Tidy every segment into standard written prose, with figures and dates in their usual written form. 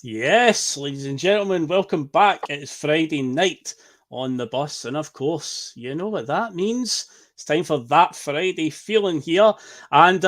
Yes, ladies and gentlemen, welcome back. It is Friday night on the bus, and of course, you know what that means. It's time for that Friday feeling here, and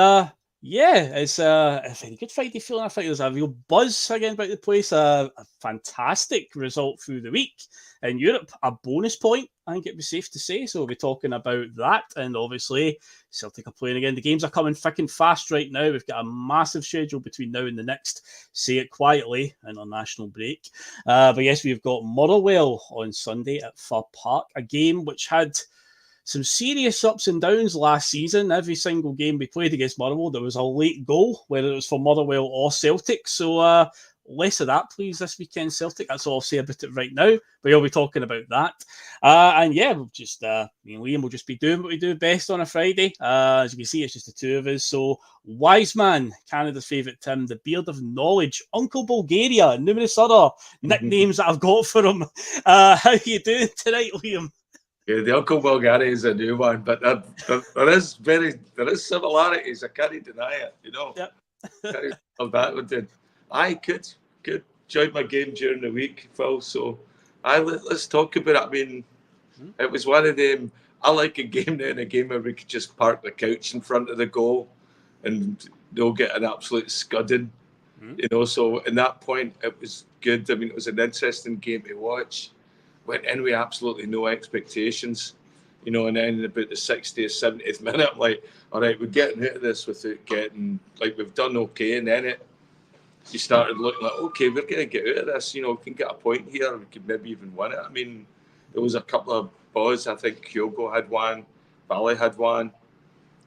yeah, it's a very good Friday feeling. I think there's a real buzz again about the place. A fantastic result through the week in Europe, a bonus point. I think it was safe to say. So we'll be talking about that, and obviously Celtic are playing again. The games are coming thick and fast right now. We've got a massive schedule between now and the next, say it quietly, international break. But yes, we've got Motherwell on Sunday at Fir Park, a game which had some serious ups and downs last season. Every single game we played against Motherwell, there was a late goal, whether it was for Motherwell or Celtic. So less of that, please, this weekend, Celtic. That's all I'll say about it right now. But we'll be talking about that. And yeah, we'll just, me and Liam will just be doing what we do best on a Friday. As you can see, it's just the two of us. So, Wise Man, Canada's favourite Tim, the Beard of Knowledge, Uncle Bulgaria, numerous other nicknames that I've got for him. How are you doing tonight, Liam? Yeah, the Uncle Bulgaria is a new one, but there is similarities. I can't deny it. Yep. Can't of that one. Did I could join my game during the week, Phil? So let's talk about it. I mean, it was one of them. I like a game then, a game where we could just park the couch in front of the goal and they'll get an absolute scudding. So in that point, it was good. I mean, it was an interesting game to watch. Went in with absolutely no expectations, and then in about the 60th, 70th minute, I'm like, all right, we're getting out of this without getting, like, we've done okay. And then you started looking like, okay, we're going to get out of this, we can get a point here, we could maybe even win it. I mean, there was a couple of balls, I think Kyogo had one, Valley had one.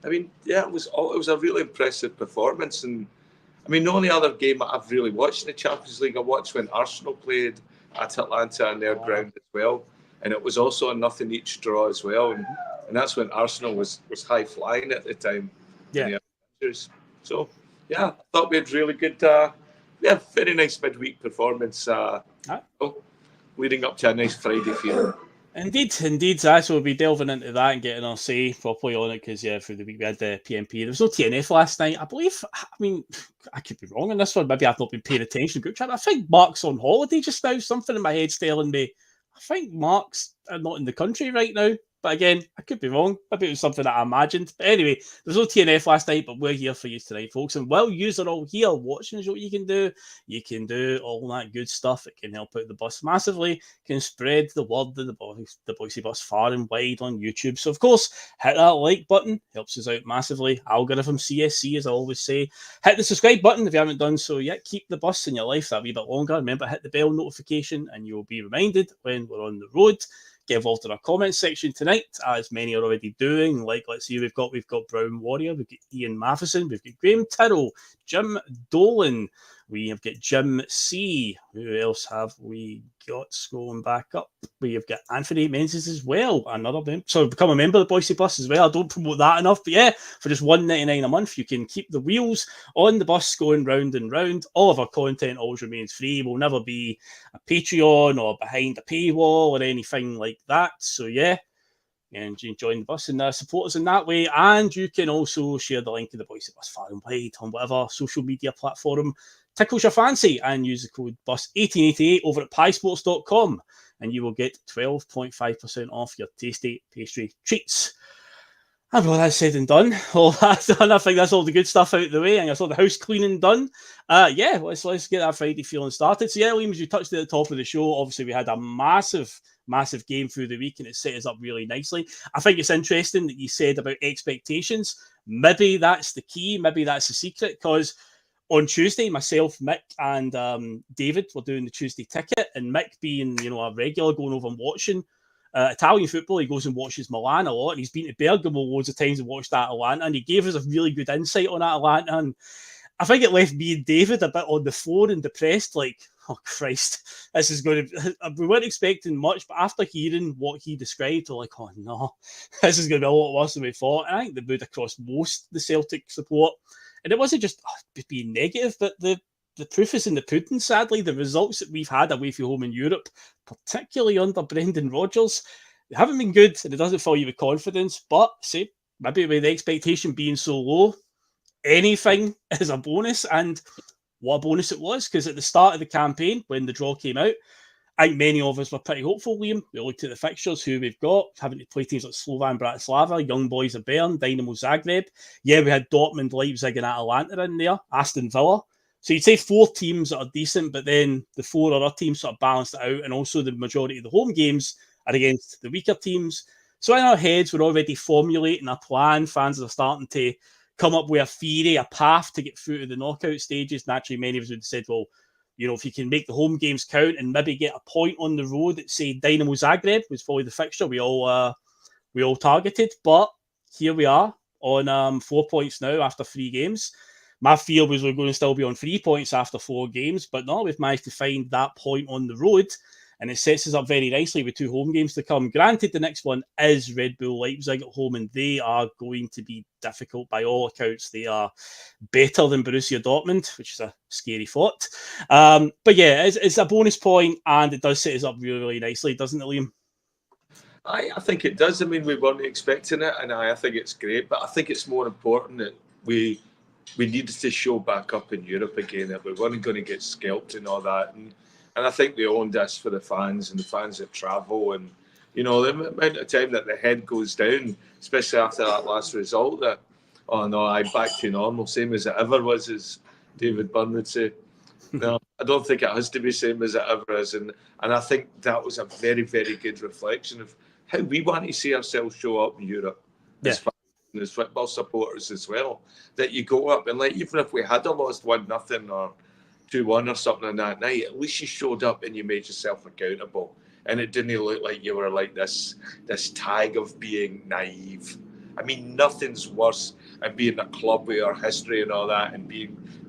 I mean, yeah, it was a really impressive performance. And I mean, the only other game that I've really watched in the Champions League, I watched when Arsenal played at Atalanta on their ground as well. And it was also a nothing each draw as well. And that's when Arsenal was high flying at the time. Yeah. So, yeah, I thought we had really good, very nice midweek performance leading up to a nice Friday feeling. Indeed. So we'll be delving into that and getting our say properly on it because, yeah, through the week we had the PMP. There was no TNF last night, I believe. I mean, I could be wrong on this one. Maybe I've not been paying attention to group chat. I think Mark's on holiday just now. Something in my head's telling me I think Mark's not in the country right now. But again, I could be wrong. Maybe it was something that I imagined. But anyway, there's no TNF last night, but we're here for you tonight, folks. And while you are all here watching is what you can do. You can do all that good stuff. It can help out the bus massively. Can spread the word of the Boise Bus far and wide on YouTube. So, of course, hit that like button. Helps us out massively. Algorithm CSC, as I always say. Hit the subscribe button if you haven't done so yet. Keep the bus in your life that wee bit longer. Remember, hit the bell notification and you'll be reminded when we're on the road. Get involved in our comments section tonight, as many are already doing. Like, let's see, we've got Brown Warrior, we've got Ian Matheson, we've got Graham Tyrrell, Jim Dolan, we have got Jim C. Who else have we got scrolling back up? We have got Anthony Menzies as well, another member. So become a member of the Boise Bus as well. I don't promote that enough, but yeah, for just $1.99 a month, you can keep the wheels on the bus going round and round. All of our content always remains free. We'll never be a Patreon or behind a paywall or anything like that. So yeah, and you join the bus and support us in that way. And you can also share the link to the Boise Bus far and wide on whatever social media platform tickles your fancy and use the code BUS1888 over at piesports.com and you will get 12.5% off your tasty pastry treats. And well, that's said and done. All that's done. I think that's all the good stuff out of the way. And that's all the house cleaning done. Yeah, let's get that Friday feeling started. So yeah, Liam, as you touched at the top of the show, obviously we had a massive game through the week and it set us up really nicely. I think it's interesting that you said about expectations. Maybe that's the key. Maybe that's the secret because on Tuesday, myself, Mick, and David were doing the Tuesday ticket, and Mick being, a regular going over and watching Italian football, he goes and watches Milan a lot, and he's been to Bergamo loads of times and watched Atalanta, and he gave us a really good insight on Atalanta, and I think it left me and David a bit on the floor and depressed, like, oh Christ, this is going to, we weren't expecting much, but after hearing what he described, we're like, oh no, this is going to be a lot worse than we thought. And I think the mood across most the Celtic support. And it wasn't just being negative, but the proof is in the pudding, sadly. The results that we've had away from home in Europe, particularly under Brendan Rodgers, they haven't been good, and it doesn't fill you with confidence. But, say, maybe with the expectation being so low, anything is a bonus. And what a bonus it was, because at the start of the campaign, when the draw came out, I think many of us were pretty hopeful, Liam. We looked at the fixtures, who we've got, having to play teams like Slovan Bratislava, Young Boys of Bern, Dynamo Zagreb. Yeah, we had Dortmund, Leipzig and Atalanta in there, Aston Villa. So you'd say 4 teams that are decent, but then the 4 other teams sort of balanced it out, and also the majority of the home games are against the weaker teams. So in our heads, we're already formulating a plan. Fans are starting to come up with a theory, a path to get through to the knockout stages. Naturally, many of us would have said, well, you know, if you can make the home games count and maybe get a point on the road at, say, Dynamo Zagreb was probably the fixture we all targeted. But here we are on 4 points now after 3 games. My fear was we're going to still be on 3 points after 4 games, but no, we've managed to find that point on the road, and it sets us up very nicely with 2 home games to come. Granted, the next one is Red Bull Leipzig at home, and they are going to be difficult by all accounts. They are better than Borussia Dortmund, which is a scary thought. But yeah, it's a bonus point, and it does set us up really, really nicely, doesn't it, Liam? I think it does. I mean, we weren't expecting it, and I think it's great. But I think it's more important that we needed to show back up in Europe again, that we weren't going to get scalped and all that. And I think we owned this for the fans and the fans that travel. And, you know, the amount of time that the head goes down, especially after that last result, that, oh no, I'm back to normal, same as it ever was, as David Byrne would say. No, I don't think it has to be same as it ever is. And I think that was a very, very good reflection of how we want to see ourselves show up in Europe. Yeah. As football supporters as well, that you go up and, like, even if we had lost 1-0 or 2-1 or something on that night, at least you showed up and you made yourself accountable, and it didn't look like you were like this tag of being naive. I mean, nothing's worse than being a club with our history and all that, and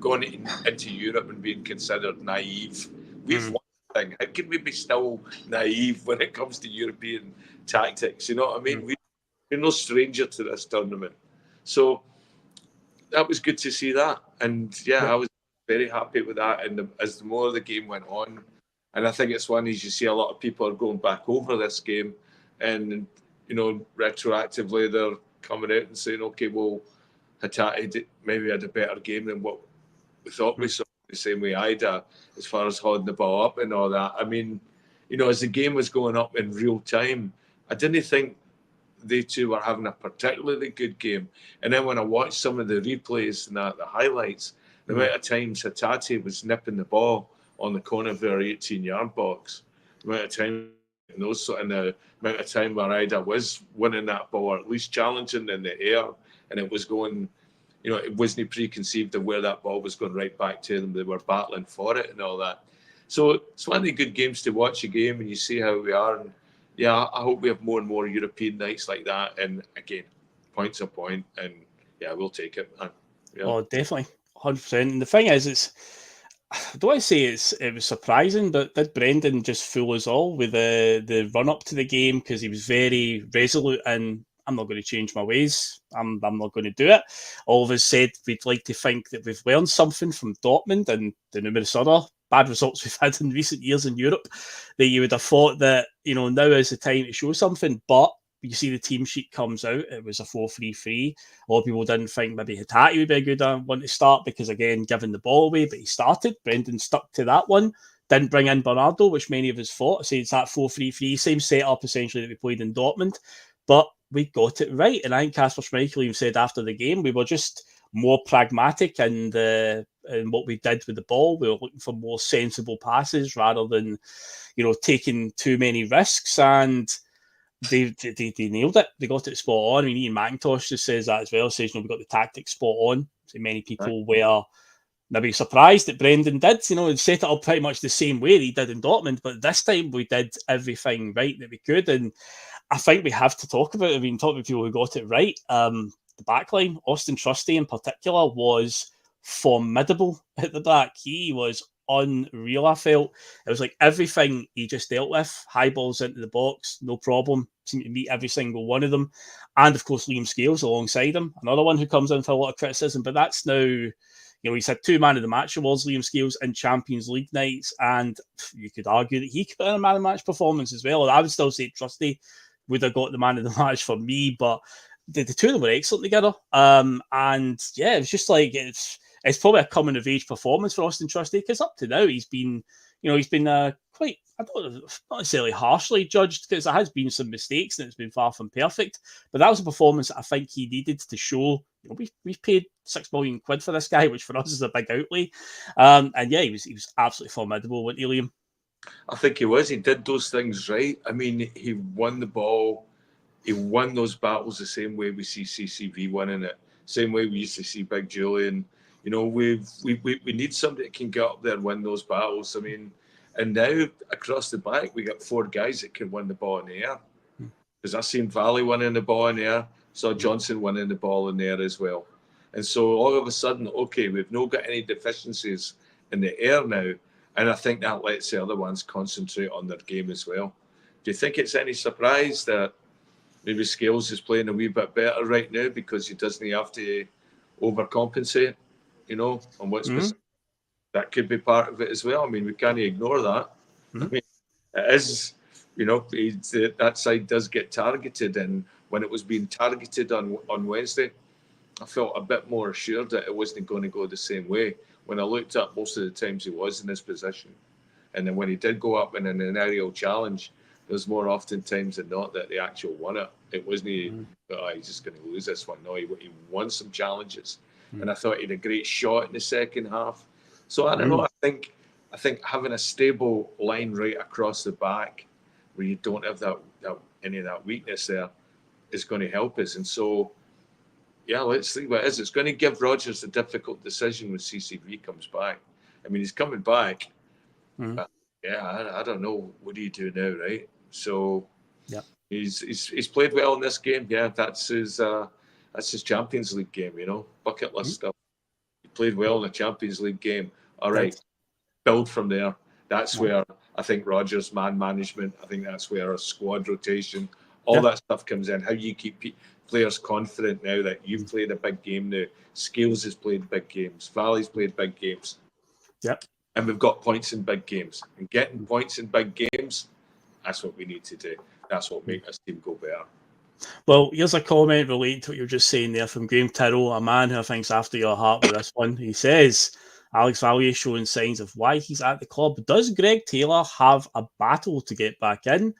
going into Europe and being considered naive. We've won the thing. How can we be still naive when it comes to European tactics? You know what I mean? We're no stranger to this tournament. So that was good to see that. And I was very happy with that. And as the more the game went on, and I think it's one as you see a lot of people are going back over this game, and, you know, retroactively they're coming out and saying, okay, well, Hatate maybe had a better game than what we thought we saw, the same way I did, as far as holding the ball up and all that. I mean, you know, as the game was going up in real time, I didn't think they two were having a particularly good game. And then when I watched some of the replays and the highlights, the amount of times Hatate was nipping the ball on the corner of their 18-yard box, the amount of time and the amount of time where Ida was winning that ball, or at least challenging in the air, and it was going, you know, it wasn't preconceived of where that ball was going right back to them. They were battling for it and all that. So it's one of the good games to watch a game and you see how we are. And yeah, I hope we have more and more European nights like that. And again, point's a point, and yeah, we'll take it. Yeah. Oh, definitely, 100%. And the thing is, I don't want to say it was surprising, but did Brendan just fool us all with the run up to the game, because he was very resolute and I'm not going to change my ways. I'm not going to do it. All of us said we'd like to think that we've learned something from Dortmund and the numerous other bad results we've had in recent years in Europe, that you would have thought that, you know, now is the time to show something. But you see the team sheet comes out, it was a 4-3-3. A lot of people didn't think maybe Hatate would be a good one to start because, again, giving the ball away, but he started. Brendan stuck to that one. Didn't bring in Bernardo, which many of us thought. So it's that 4-3-3, same setup essentially that we played in Dortmund. But we got it right. And I think Kasper Schmeichel even said after the game, we were just more pragmatic in what we did with the ball. We were looking for more sensible passes rather than, you know, taking too many risks. And they nailed it. They got it spot on. I mean, Ian McIntosh just says that as well. Says, you know, we got the tactics spot on. So many people were maybe surprised that Brendan did. You know, and set it up pretty much the same way he did in Dortmund. But this time we did everything right that we could. And I think we have to talk about it. I mean, talk about people who got it right. The backline, Austin Trusty in particular, was formidable at the back. He was unreal, I felt. It was like everything he just dealt with. High balls into the box, no problem. Seemed to meet every single one of them. And, of course, Liam Scales alongside him. Another one who comes in for a lot of criticism. But that's now, you know, he's had 2 Man of the Match awards, Liam Scales, in Champions League nights. And you could argue that he could put in a Man of the Match performance as well. I would still say Trusty would have got the Man of the Match for me. But the two of them were excellent together. And, yeah, it was just like, it's probably a coming of age performance for Austin Trusty, because up to now he's been quite, I don't know, not necessarily harshly judged, because there has been some mistakes and it's been far from perfect. But that was a performance that I think he needed to show. We've paid £6 million for this guy, which for us is a big outlay. And yeah, he was absolutely formidable, wasn't he, Liam? I think he was. He did those things right. I mean, he won the ball. He won those battles the same way we see CCV winning it. Same way we used to see Big Julian. We need somebody that can get up there and win those battles. I mean, and now across the back, we got 4 guys that can win the ball in the air. Because I seen Valley winning the ball in the air, saw Johnson winning the ball in the air as well. And so all of a sudden, okay, we've not got any deficiencies in the air now. And I think that lets the other ones concentrate on their game as well. Do you think it's any surprise that maybe Scales is playing a wee bit better right now because he doesn't have to overcompensate, on what's that could be part of it as well. I mean, we can't ignore that. I mean, it is, that side does get targeted, and when it was being targeted on Wednesday, I felt a bit more assured that it wasn't going to go the same way. When I looked up, most of the times he was in this position. And then when he did go up in an aerial challenge, there's more often times than not that the actual won it. It wasn't, he's just going to lose this one. No, he won some challenges. And I thought he had a great shot in the second half. So I don't know. I think having a stable line right across the back where you don't have that any of that weakness there is going to help us. And so, yeah, let's see what it is. It's going to give Rodgers a difficult decision when CCV comes back. I mean, he's coming back. But yeah, I don't know. What do you do now, right? So he's played well in this game. Yeah, that's his Champions League game, bucket list stuff. He played well in the Champions League game. All right, build from there. That's where I think Rodgers' man management, I think that's where a squad rotation, all that stuff comes in. How you keep players confident now that you've played a big game now. Scales has played big games. Valley's played big games. Yep. And we've got points in big games. And getting points in big games, that's what we need to do. That's what makes us team go better. Well, here's a comment related to what you're just saying there from Graham Tyrrell, a man who I think's after your heart with this one. He says, Alex Valley is showing signs of why he's at the club. Does Greg Taylor have a battle to get back in?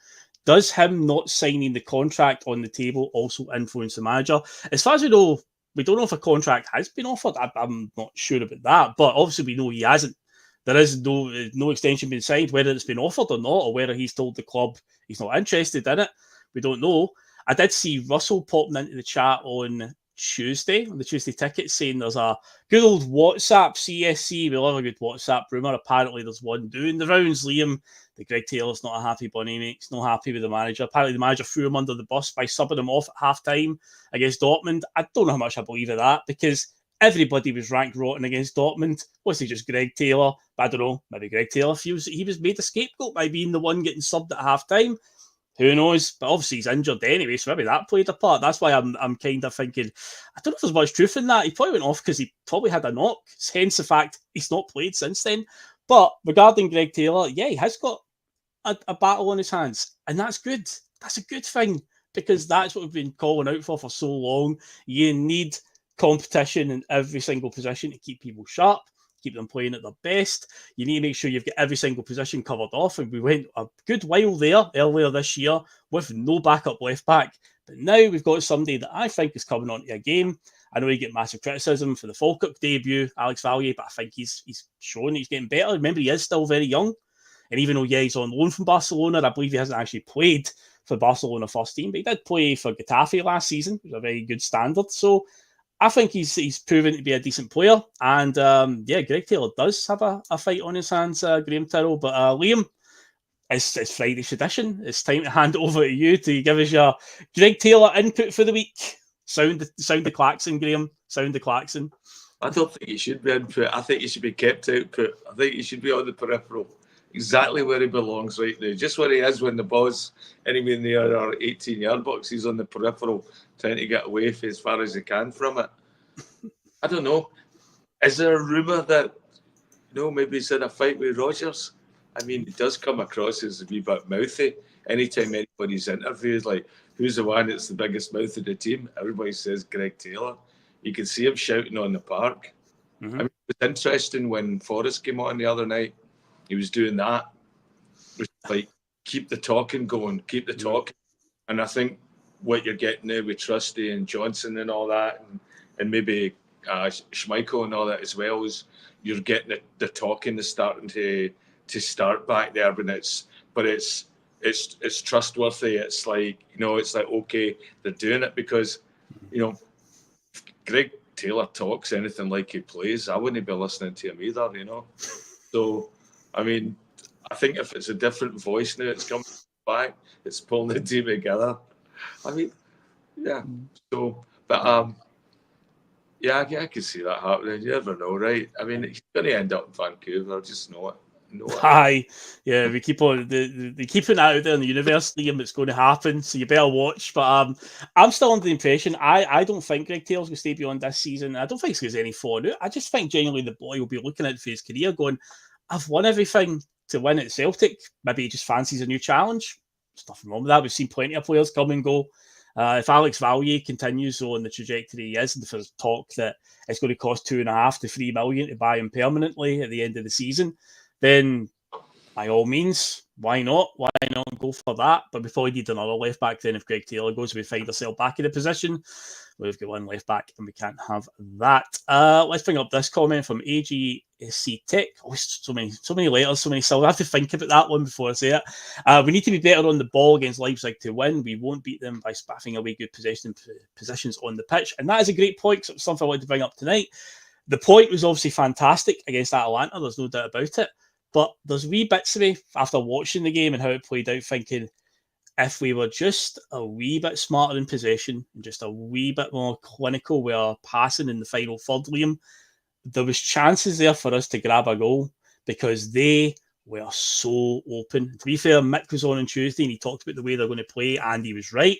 Does him not signing the contract on the table also influence the manager? As far as we know, we don't know if a contract has been offered. I'm not sure about that, but obviously we know he hasn't. There is no extension being signed, whether it's been offered or not, or whether he's told the club he's not interested in it. We don't know. I did see Russell popping into the chat on the Tuesday ticket, saying there's a good old WhatsApp CSC. We love a good WhatsApp rumour. Apparently there's one doing the rounds, Liam. That Greg Taylor's not a happy bunny, mate. He's not happy with the manager. Apparently the manager threw him under the bus by subbing him off at half-time against Dortmund. I don't know how much I believe of that, because everybody was ranked rotten against Dortmund. Was he just Greg Taylor? I don't know. Maybe Greg Taylor feels he was made a scapegoat by being the one getting subbed at half-time. Who knows? But obviously he's injured anyway, so maybe that played a part. That's why I'm kind of thinking, I don't know if there's much truth in that. He probably went off because he probably had a knock, hence the fact he's not played since then. But regarding Greg Taylor, yeah, he has got a battle on his hands, and that's good. That's a good thing, because that's what we've been calling out for so long. You need competition in every single position to keep people sharp, keep them playing at their best. You need to make sure you've got every single position covered off. And we went a good while there earlier this year with no backup left back. But now we've got somebody that I think is coming onto a game. I know he get massive criticism for the Falkirk debut, Alex Valier, but I think he's shown he's getting better. Remember, he is still very young. And even though, yeah, he's on loan from Barcelona, I believe he hasn't actually played for Barcelona first team, but he did play for Getafe last season, which is a very good standard. So I think he's proven to be a decent player. And yeah, Greg Taylor does have a fight on his hands, Graham Tyrrell. But Liam, it's Friday's tradition. It's time to hand over to you to give us your Greg Taylor input for the week. Sound the klaxon, Graham. Sound the klaxon. I don't think he should be input. I think he should be kept output. I think he should be on the peripheral. Exactly where he belongs right now. Just where he is when the ball's anyway in the other 18-yard box. He's on the peripheral trying to get away for as far as he can from it. I don't know. Is there a rumour that, maybe he's in a fight with Rodgers? I mean, he does come across as a wee bit mouthy. Anytime anybody's interviewed, like, who's the one that's the biggest mouth of the team? Everybody says Greg Taylor. You can see him shouting on the park. I mean, it was interesting when Forrest came on the other night. He was doing that. It was like, keep the talking going, keep the talking. And I think what you're getting there with Trusty and Johnson and all that, and maybe Schmeichel and all that as well, is you're getting the talking is starting to start back there, but it's trustworthy. It's like, it's like, okay, they're doing it because, Greg Taylor talks anything like he plays, I wouldn't be listening to him either, So, I mean, I think if it's a different voice now, it's coming back, it's pulling the team together. I mean, yeah. So, but yeah, I can see that happening. You never know, right? I mean, he's going to end up in Vancouver. Just know it. Aye, yeah, we keep on they keep putting that out there in the universe, Liam. It's going to happen, so you better watch. But I'm still under the impression I don't think Greg Taylor's going to stay beyond this season. I don't think he's any falling out. I just think genuinely the boy will be looking at it for his career, going, I've won everything to win at Celtic. Maybe he just fancies a new challenge. There's nothing wrong with that. We've seen plenty of players come and go. If Alex Valier continues on the trajectory he is, and if there's talk that it's going to cost $2.5 to $3 million to buy him permanently at the end of the season, then by all means, why not? Why not go for that? But we probably need another left back then if Greg Taylor goes. We find ourselves back in a position where we've got one left back and we can't have that. Let's bring up this comment from AGSC Tech. Oh, so many letters, so many syllables. I have to think about that one before I say it. We need to be better on the ball against Leipzig to win. We won't beat them by spaffing away good positions on the pitch. And that is a great point. So it's something I wanted to bring up tonight. The point was obviously fantastic against Atalanta. There's no doubt about it. But there's wee bits of me after watching the game and how it played out thinking if we were just a wee bit smarter in possession and just a wee bit more clinical with our passing in the final third, Liam, there was chances there for us to grab a goal because they were so open. To be fair, Mick was on Tuesday and he talked about the way they're going to play, and he was right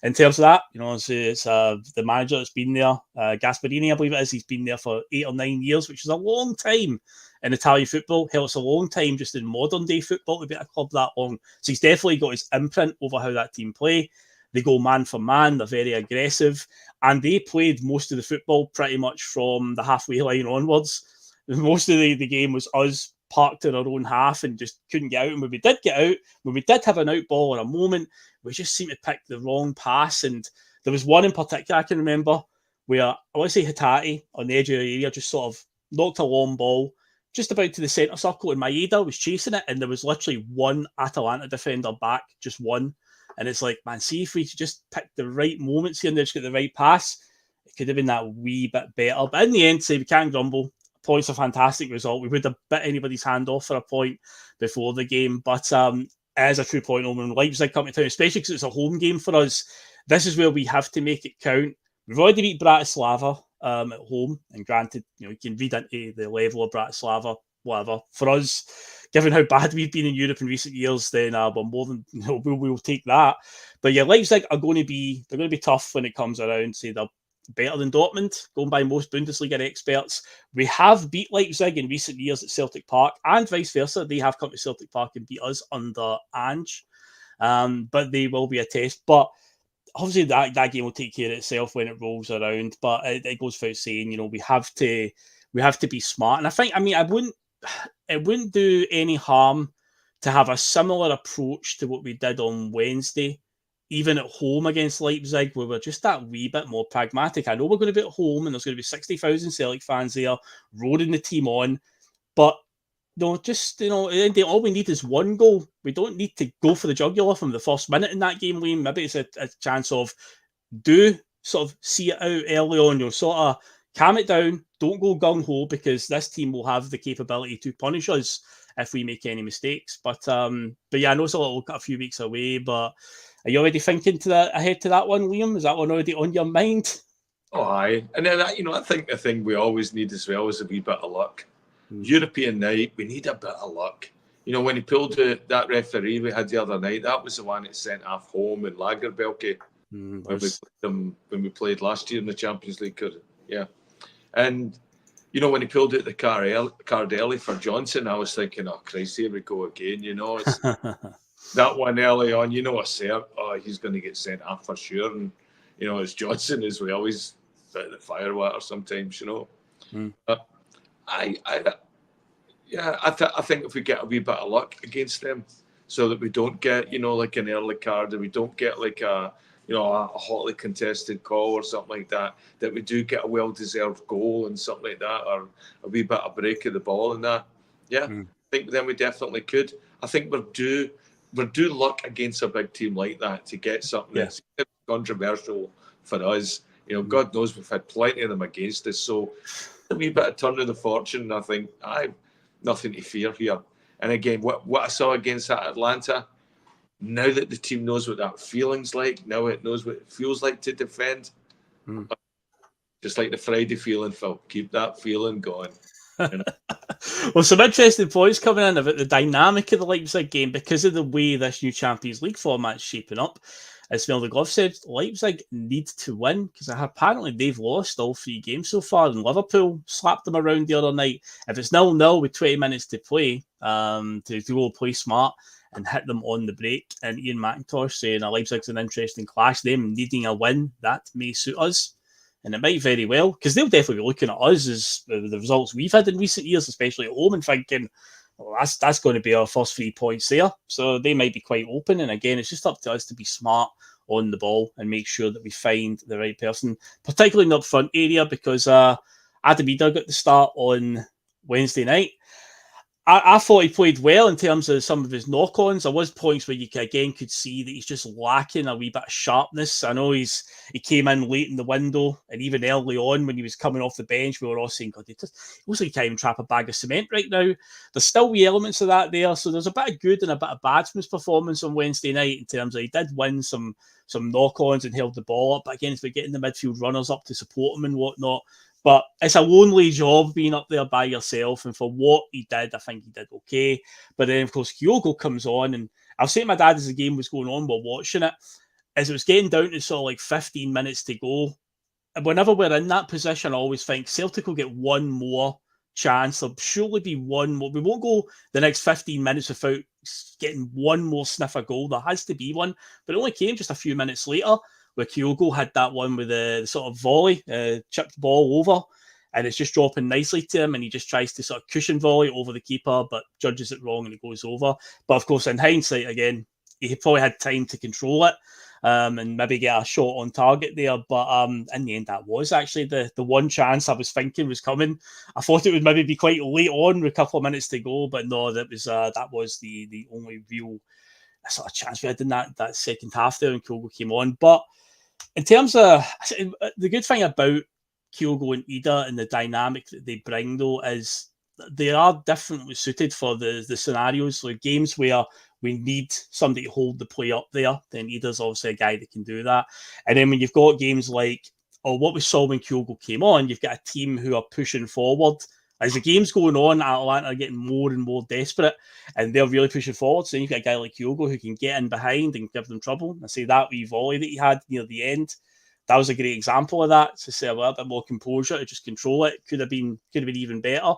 in terms of that. It's the manager that's been there, Gasparini, I believe it is. He's been there for 8 or 9 years, which is a long time in Italian football. Hell, it's a long time just in modern day football to be at a club that long. So he's definitely got his imprint over how that team play. They go man for man. They're very aggressive. And they played most of the football pretty much from the halfway line onwards. Most of the game was us parked in our own half and just couldn't get out. And when we did get out, when we did have an out ball or a moment, we just seemed to pick the wrong pass. And there was one in particular I can remember where, I want to say Hitati on the edge of the area just sort of knocked a long ball just about to the centre circle, and Maeda was chasing it, and there was literally one Atalanta defender back, just one. And it's like, man, see if we just pick the right moments here and just get the right pass, it could have been that wee bit better. But in the end, say we can't grumble. Point's a fantastic result. We would have bit anybody's hand off for a point before the game. But as a true point when Leipzig come to town, especially because it's a home game for us, this is where we have to make it count. We've already beat Bratislava at home, and granted, you can read into the level of Bratislava, whatever. For us, given how bad we've been in Europe in recent years, then we're more than we'll take that. But yeah, Leipzig are going to be tough when it comes around. Say they're better than Dortmund, going by most Bundesliga experts. We have beat Leipzig in recent years at Celtic Park, and vice versa. They have come to Celtic Park and beat us under Ange. But they will be a test. But obviously that game will take care of itself when it rolls around. But it goes without saying, we have to be smart. And I think, it wouldn't do any harm to have a similar approach to what we did on Wednesday, even at home against Leipzig, where we're just that wee bit more pragmatic. I know we're going to be at home and there's going to be 60,000 Celtic fans there roaring the team on, but all we need is one goal. We don't need to go for the jugular from the first minute in that game, Liam. Maybe it's a chance of do sort of see it out early on. Sort of calm it down. Don't go gung-ho, because this team will have the capability to punish us if we make any mistakes. But yeah, I know it's a few weeks away, but are you already thinking ahead to that one, Liam? Is that one already on your mind? Oh, aye. And then, I think the thing we always need as well is a wee bit of luck. European night, we need a bit of luck. When he pulled that referee we had the other night, that was the one that sent off home in Lagerbelke when we played last year in the Champions League. Yeah. And, when he pulled out the Cardelli for Johnson, I was thinking, oh, Christ, here we go again. It's that one early on, he's going to get sent off for sure. And, it's Johnson as well. He's a bit of the firewater sometimes, I think if we get a wee bit of luck against them, so that we don't get, like an early card, and we don't get like a hotly contested call or something like that, that we do get a well-deserved goal and something like that, or a wee bit of break of the ball and that. Yeah, I think then we definitely could. I think we're due luck against a big team like that to get something that's controversial for us. God knows we've had plenty of them against us, so a wee bit of turn of the fortune. I think I've nothing to fear here. And again, what I saw against that Atlanta, now that the team knows what that feeling's like, now it knows what it feels like to defend. Just like the Friday feeling, Phil. Keep that feeling going. Well, some interesting points coming in about the dynamic of the Leipzig game because of the way this new Champions League format's shaping up. As Phil de Gloff said, Leipzig need to win because apparently they've lost all 3 games so far, and Liverpool slapped them around the other night. If it's 0-0 with 20 minutes to play, to go play smart and hit them on the break. And Ian McIntosh saying Leipzig's an interesting clash, them needing a win, that may suit us. And it might very well, because they'll definitely be looking at us as the results we've had in recent years, especially at home, and thinking, well, that's going to be our first 3 points there. So they might be quite open. And again, it's just up to us to be smart on the ball and make sure that we find the right person, particularly in the up front area, because Adam Idah got the start on Wednesday night. I thought he played well in terms of some of his knock-ons. There was points where you again could see that he's just lacking a wee bit of sharpness. I know he came in late in the window, and even early on when he was coming off the bench, we were all saying, God, he looks like he can't even trap a bag of cement right now. There's still wee elements of that there. So there's a bit of good and a bit of bad from his performance on Wednesday night in terms of he did win some knock-ons and held the ball up. But again, if we're getting the midfield runners up to support him and whatnot, but it's a lonely job being up there by yourself. And for what he did, I think he did okay. But then, of course, Kyogo comes on. And I was saying to my dad as the game was going on while watching it, as it was getting down to sort of like 15 minutes to go. And whenever we're in that position, I always think Celtic will get one more chance. There'll surely be one more. We won't go the next 15 minutes without getting one more sniff of goal. There has to be one. But it only came just a few minutes later, where Kyogo had that one with the sort of volley, chipped ball over, and it's just dropping nicely to him, and he just tries to sort of cushion volley over the keeper, but judges it wrong and it goes over. But of course, in hindsight, again, he probably had time to control it and maybe get a shot on target there. But in the end, that was actually the one chance I was thinking was coming. I thought it would maybe be quite late on with a couple of minutes to go, but no, that was the only real sort of chance we had in that second half there when Kyogo came on. But in terms of the good thing about Kyogo and Idah and the dynamic that they bring, though, is they are differently suited for the scenarios. So games where we need somebody to hold the play up there, then Idah's obviously a guy that can do that. And then when you've got games like, what we saw when Kyogo came on, you've got a team who are pushing forward. As the game's going on, Atalanta are getting more and more desperate, and they're really pushing forward. So you've got a guy like Kyogo who can get in behind and give them trouble. I say that wee volley that he had near the end, that was a great example of that. To say a little bit more composure to just control it could have been even better.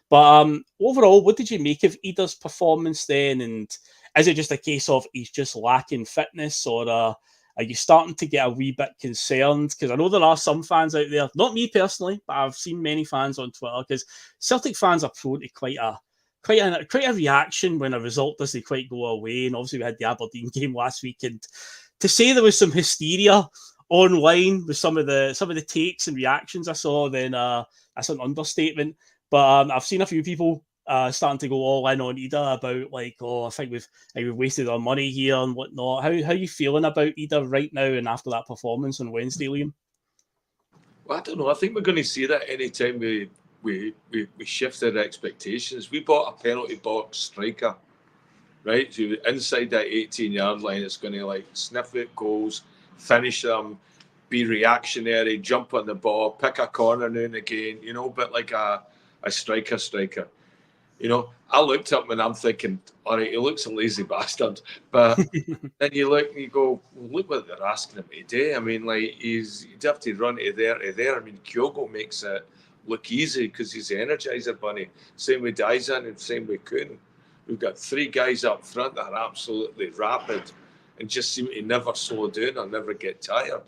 But overall, what did you make of Idah's performance then? And is it just a case of he's just lacking fitness, or are you starting to get a wee bit concerned? Because I know there are some fans out there, not me personally, but I've seen many fans on Twitter, because Celtic fans are prone to quite a reaction when a result doesn't quite go away. And obviously we had the Aberdeen game last week, and to say there was some hysteria online with some of the takes and reactions I saw, then that's an understatement. But I've seen a few people starting to go all in on Idah about I think we've wasted our money here and whatnot. How are you feeling about Idah right now and after that performance on Wednesday, Liam? Well, I don't know. I think we're going to see that anytime we shift our expectations. We bought a penalty box striker, right? So inside that 18-yard line, it's going to sniff at goals, finish them, be reactionary, jump on the ball, pick a corner now and again, but like a striker. I looked up and I'm thinking, all right, he looks a lazy bastard. But then you look and you go, well, look what they're asking him to do. I mean, you'd have to run to there to there. I mean, Kyogo makes it look easy because he's the Energizer Bunny. Same with Dyson and same with Kuhn. We've got 3 guys up front that are absolutely rapid and just seem to never slow down or never get tired.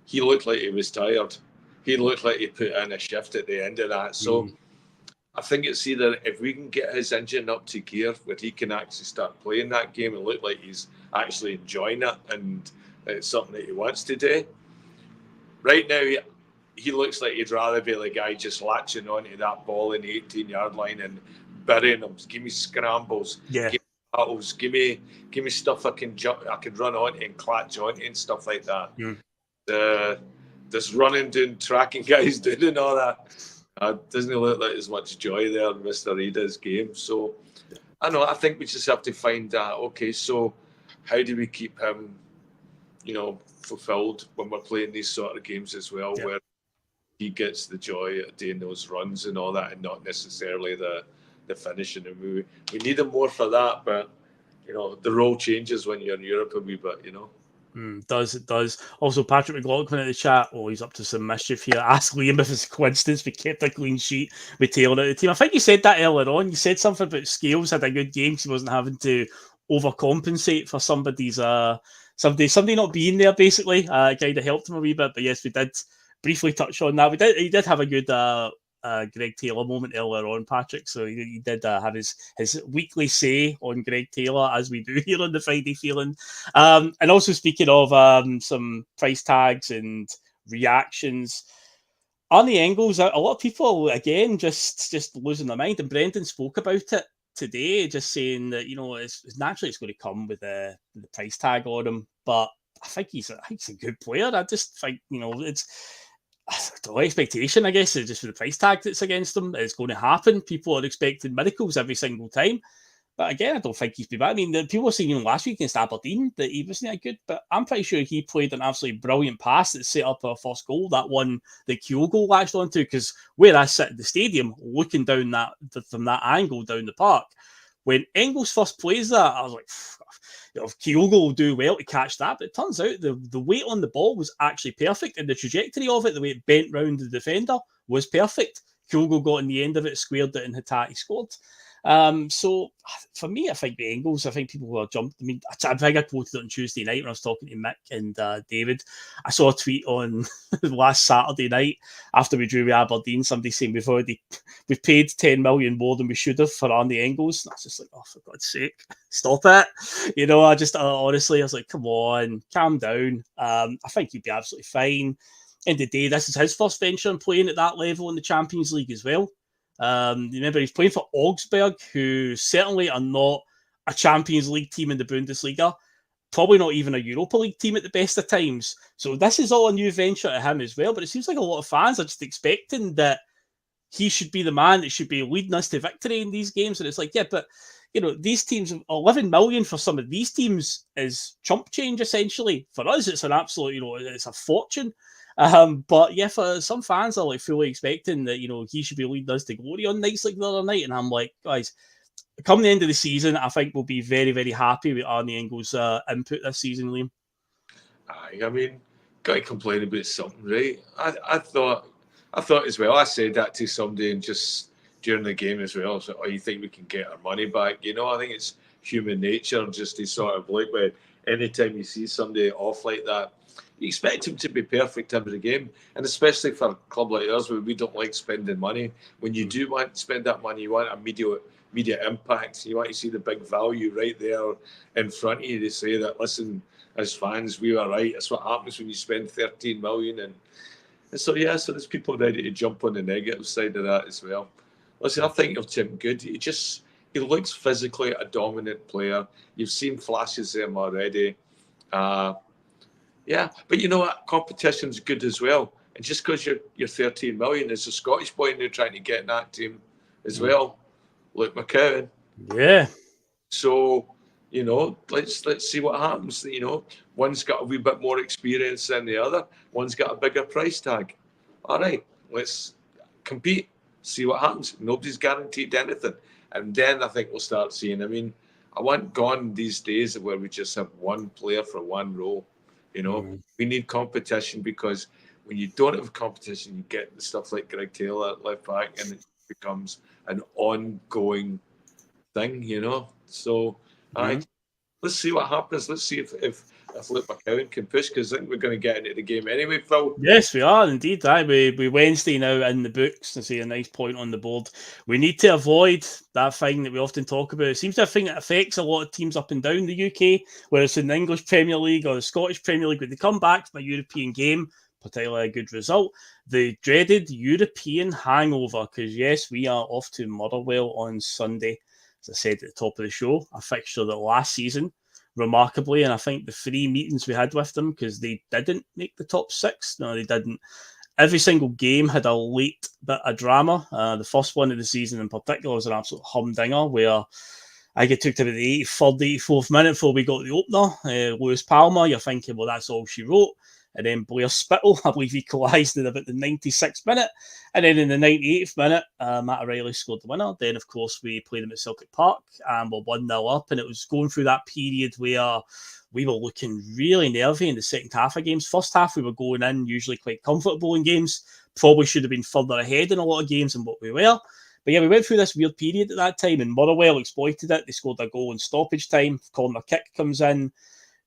He looked like he was tired. He looked like he put in a shift at the end of that. So I think it's either if we can get his engine up to gear where he can actually start playing that game and look like he's actually enjoying it and it's something that he wants to do. Right now, he looks like he'd rather be the guy just latching onto that ball in the 18-yard line and burying them. Give me scrambles. Yeah. Give me battles. Give me stuff I can run onto and clutch onto and stuff like that. This running, doing tracking guys doing all that. Doesn't look like there's much joy there in Mr. Ida's game. So I know. I think we just have to find that. Okay, so how do we keep him, fulfilled when we're playing these sort of games as well, where he gets the joy of doing those runs and all that, and not necessarily the finishing. And we need him more for that, but the role changes when you're in Europe a wee bit, It does. Also, Patrick McLaughlin in the chat, he's up to some mischief here. Ask Liam if it's a coincidence we kept a clean sheet with Taylor out of the team. I think you said that earlier on. You said something about Scales had a good game because he wasn't having to overcompensate for somebody not being there, basically. Kind of helped him a wee bit. But yes, we did briefly touch on that. He did have a good Greg Taylor moment earlier on, Patrick. So he did have his weekly say on Greg Taylor, as we do here on the Friday Feeling. And also speaking of some price tags and reactions, Arnie Engels, a lot of people again just losing their mind. And Brendan spoke about it today, just saying that it's naturally it's going to come with the price tag on him, but I think he's a good player. I just think it's the expectation, I guess, is just for the price tag that's against them. It's going to happen. People are expecting miracles every single time. But again, I don't think he's been bad. I mean, the people were saying last week against Aberdeen that he wasn't that good, but I'm pretty sure he played an absolutely brilliant pass that set up our first goal, that one that Kyogo latched onto, because where I sit in the stadium, looking down from that angle down the park, when Engels first plays that, I was like, if Kyogo will do well to catch that, but it turns out the weight on the ball was actually perfect, and the trajectory of it, the way it bent round the defender, was perfect. Kyogo got in the end of it, squared it, and Hatate scored. So for me, I think the Engels, I think people were jumped. I mean, I think I quoted it on Tuesday night when I was talking to Mick and David. I saw a tweet on last Saturday night after we drew with Aberdeen, somebody saying we've paid 10 million more than we should have for Arnie Engels. And I was just like, oh, for God's sake, stop it. Honestly, I was like, come on, calm down. I think he'd be absolutely fine. End of the day, this is his first venture in playing at that level in the Champions League as well. Remember, he's playing for Augsburg, who certainly are not a Champions League team in the Bundesliga, probably not even a Europa League team at the best of times. So this is all a new venture to him as well. But it seems like a lot of fans are just expecting that he should be the man that should be leading us to victory in these games. And it's like, yeah, but these teams, 11 million for some of these teams is chump change essentially. For us, it's an absolute, it's a fortune. But yeah, for some fans are like fully expecting that he should be leading us to glory on nights like the other night, and I'm like, guys, come the end of the season, I think we'll be very, very happy with Arnie Engels' input this season, Liam. I mean, got to complain about something, right? I thought as well. I said that to somebody and just during the game as well. So, you think we can get our money back? I think it's human nature just to sort of like, when anytime you see somebody off like that, you expect him to be perfect every game, and especially for a club like ours where we don't like spending money. When you do want to spend that money, you want immediate impact. You want to see the big value right there in front of you to say that, listen, as fans, we were right. That's what happens when you spend 13 million. And so, yeah, so there's people ready to jump on the negative side of that as well. Listen, I think of Tim Good. He looks physically a dominant player. You've seen flashes of him already. Yeah, but you know what? Competition's good as well. And just because you're 13 million, there's a Scottish boy now trying to get in that team as well. Luke McCowan. Yeah. So, let's see what happens. One's got a wee bit more experience than the other. One's got a bigger price tag. All right, let's compete. See what happens. Nobody's guaranteed anything. And then I think we'll start seeing. I mean, I want gone these days where we just have one player for one role. We need competition, because when you don't have competition, you get stuff like Greg Taylor at left back, and it becomes an ongoing thing, So, let's see what happens. Let's see if Luke McCowan can push, because I think we're going to get into the game anyway, Phil. Yes, we are indeed. We Wednesday now in the books, to see a nice point on the board. We need to avoid that thing that we often talk about. It seems to be a thing that affects a lot of teams up and down the UK, whether it's in the English Premier League or the Scottish Premier League, when they come back from a European game, particularly a good result, the dreaded European hangover. Because yes, we are off to Motherwell on Sunday, as I said at the top of the show, a fixture that last season, remarkably, and I think the 3 meetings we had with them, because they didn't make the top 6. No, they didn't. Every single game had a late bit of drama. The first one of the season in particular was an absolute humdinger, where I get took to the 83rd, 84th minute before we got the opener. Lewis Palmer, you're thinking, well, that's all she wrote. And then Blair Spittle, I believe, equalised in about the 96th minute. And then in the 98th minute, Matt O'Reilly scored the winner. Then, of course, we played them at Celtic Park and we're 1-0 up. And it was going through that period where we were looking really nervy in the second half of games. First half, we were going in usually quite comfortable in games. Probably should have been further ahead in a lot of games than what we were. But yeah, we went through this weird period at that time, and Motherwell exploited it. They scored a goal in stoppage time. Corner kick comes in.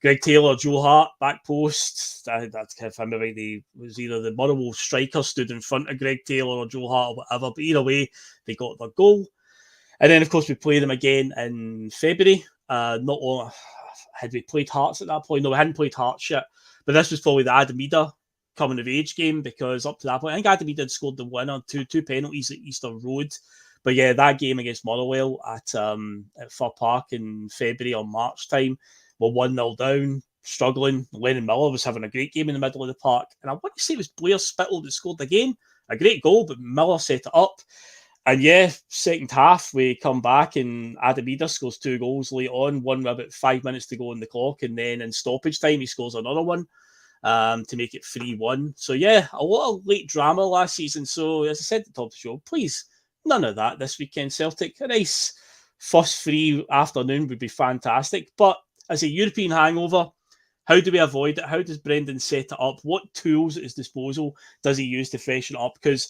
Greg Taylor, Joe Hart, back post. That's if I remember right, it was either the Motherwell striker stood in front of Greg Taylor or Joe Hart or whatever. But either way, they got their goal. And then, of course, we played them again in February. Not long had we played Hearts at that point. No, we hadn't played Hearts yet. But this was probably the Adamida coming of age game, because up to that point, I think Adamida had scored the winner, two penalties at Easter Road. But yeah, that game against Motherwell at Fir Park in February or March time, we're 1-0 down, struggling. Lennon Miller was having a great game in the middle of the park. And I want to say it was Blair Spittle that scored the game. A great goal, but Miller set it up. And yeah, second half, we come back and Adamida scores 2 goals late on, one with about 5 minutes to go on the clock. And then in stoppage time, he scores another one to make it 3-1. So yeah, a lot of late drama last season. So as I said at the top of the show, please, none of that this weekend, Celtic. A nice fuss-free afternoon would be fantastic. But as a European hangover, how do we avoid it? How does Brendan set it up? What tools at his disposal does he use to freshen it up? Because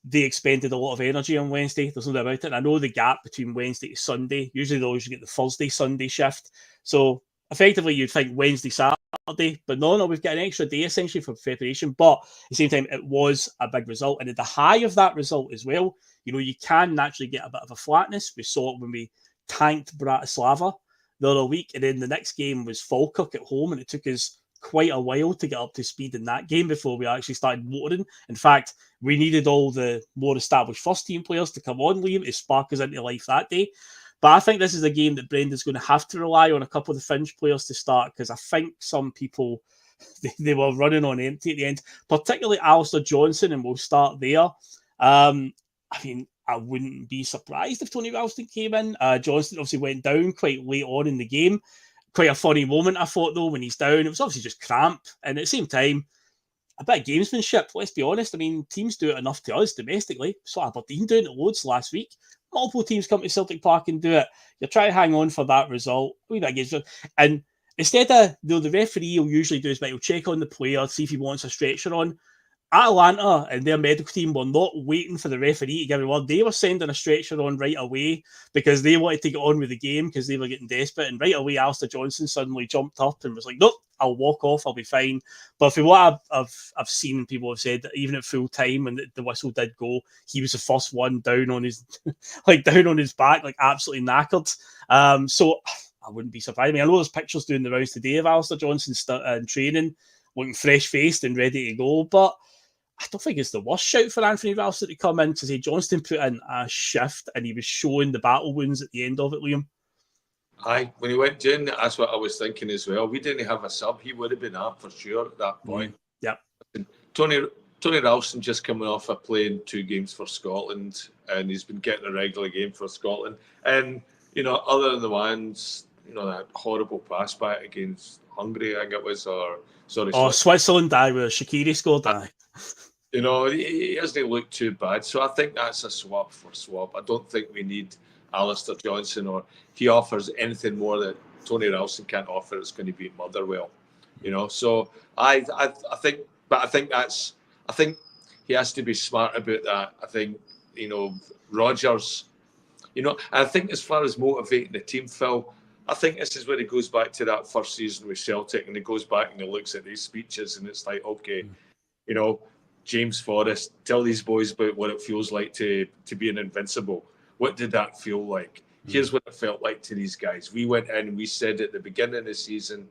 they expended a lot of energy on Wednesday. There's no doubt about it. And I know the gap between Wednesday to Sunday. Usually those you get the Thursday, Sunday shift. So effectively you'd think Wednesday, Saturday. But no, we've got an extra day essentially for preparation. But at the same time, it was a big result. And at the high of that result as well, you can naturally get a bit of a flatness. We saw it when we tanked Bratislava the other week, and then the next game was Falkirk at home, and it took us quite a while to get up to speed in that game before we actually started motoring. In fact, we needed all the more established first team players to come on, Liam, to spark us into life that day. But I think this is a game that Brendan's going to have to rely on a couple of the fringe players to start, because I think some people, they were running on empty at the end, particularly Alistair Johnson, and we'll start there. I wouldn't be surprised if Tony Ralston came in. Johnston obviously went down quite late on in the game. Quite a funny moment, I thought, though, when he's down. It was obviously just cramp. And at the same time, a bit of gamesmanship, let's be honest. I mean, teams do it enough to us domestically. Saw Aberdeen doing it loads last week. Multiple teams come to Celtic Park and do it. You're trying to hang on for that result. And instead of, the referee will usually do is, he'll check on the player, see if he wants a stretcher on. Atalanta and their medical team were not waiting for the referee to give a word. They were sending a stretcher on right away because they wanted to get on with the game because they were getting desperate. And right away, Alistair Johnson suddenly jumped up and was like, nope, I'll walk off, I'll be fine. But for what I've seen, people have said that even at full time when the whistle did go, he was the first one down on his down on his back, like absolutely knackered. So I wouldn't be surprised. I mean, I know there's pictures doing the rounds today of Alistair Johnson in training, looking fresh-faced and ready to go, but I don't think it's the worst shout for Anthony Ralston to come in, to say Johnston put in a shift and he was showing the battle wounds at the end of it, Liam. Aye, when he went in, that's what I was thinking as well. We didn't have a sub. He would have been up for sure at that point. Yep. Tony Ralston just coming off of playing 2 games for Scotland, and he's been getting a regular game for Scotland. And, other than the ones, that horrible pass back against Hungary, I think it was, Switzerland, where Shaqiri scored, he hasn't looked too bad. So I think that's a swap for swap. I don't think we need Alistair Johnson, or if he offers anything more that Tony Ralston can't offer, it's going to be Motherwell. So I think he has to be smart about that. I think, Rodgers, I think as far as motivating the team, Phil, I think this is where he goes back to that first season with Celtic, and he goes back and he looks at these speeches, and it's like, okay, you know, James Forrest, tell these boys about what it feels like to be an invincible. What did that feel like? Here's what it felt like to these guys. We went in and we said at the beginning of the season,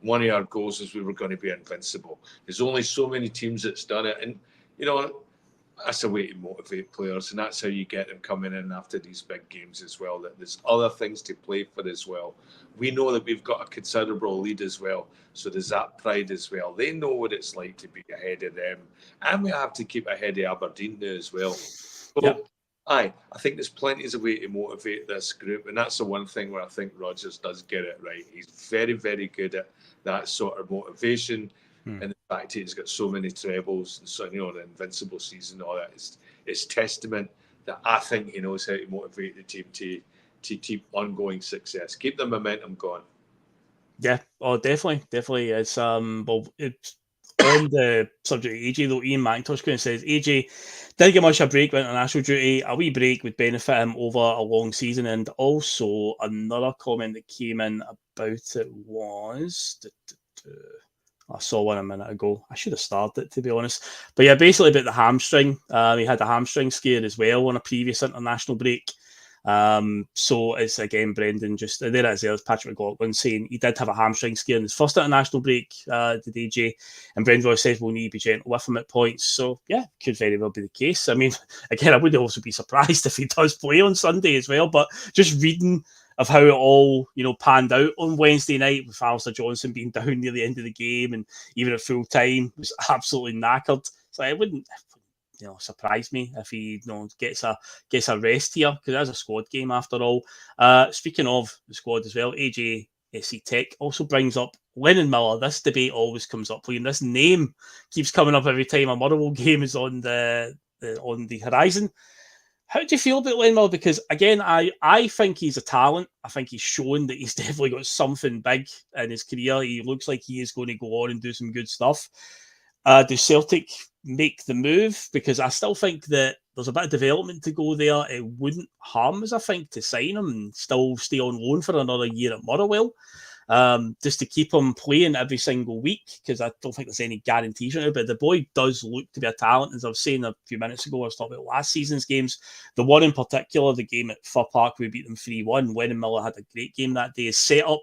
one of our goals is we were going to be invincible. There's only so many teams that's done it. And, you know, that's a way to motivate players. And that's how you get them coming in after these big games as well, that there's other things to play for as well. We know that we've got a considerable lead as well. So there's that pride as well. They know what it's like to be ahead of them. And we have to keep ahead of Aberdeen now as well. So, I think there's plenty of a way to motivate this group, and that's the one thing where I think Rodgers does get it right. He's very, very good at that sort of motivation, and the fact that he's got so many trebles and so, you know, the invincible season, all that is testament that I think he knows how to motivate the team to keep ongoing success, keep the momentum going. Yeah, definitely. It's well, it's on the subject of AJ though. Ian McIntosh kind of says AJ didn't get much of a break with international duty. A wee break would benefit him over a long season. And also another comment that came in about it was, I saw one a minute ago. I should have started it, to be honest. But yeah, basically about the hamstring. He had a hamstring scare as well on a previous international break. So it's again, Brendan, just there it is. There's Patrick McLaughlin saying he did have a hamstring scare in his first international break, the DJ, and Brendan Roy says we'll need to be gentle with him at points. So yeah, could very well be the case. I mean, again, I would also be surprised if he does play on Sunday as well. But just reading of how it all, you know, panned out on Wednesday night with Alistair Johnson being down near the end of the game and even at full time was absolutely knackered. So I wouldn't, you know, surprise me if he, you know, gets a rest here, because that's a squad game after all. Speaking of the squad as well, AJ SC Tech also brings up Lennon Miller. This debate always comes up. This name keeps coming up every time a Motherwell game is on the horizon. How do you feel about Lennon Miller? Because again, I think he's a talent. I think he's shown that he's definitely got something big in his career. He looks like he is going to go on and do some good stuff. Do Celtic make the move? Because I still think that there's a bit of development to go there. It wouldn't harm us, I think, to sign him and still stay on loan for another year at Motherwell, just to keep him playing every single week, because I don't think there's any guarantees on it. But the boy does look to be a talent. As I was saying a few minutes ago, I was talking about last season's games. The one in particular, the game at Fir Park, we beat them 3-1. Lennon Miller had a great game that day. His setup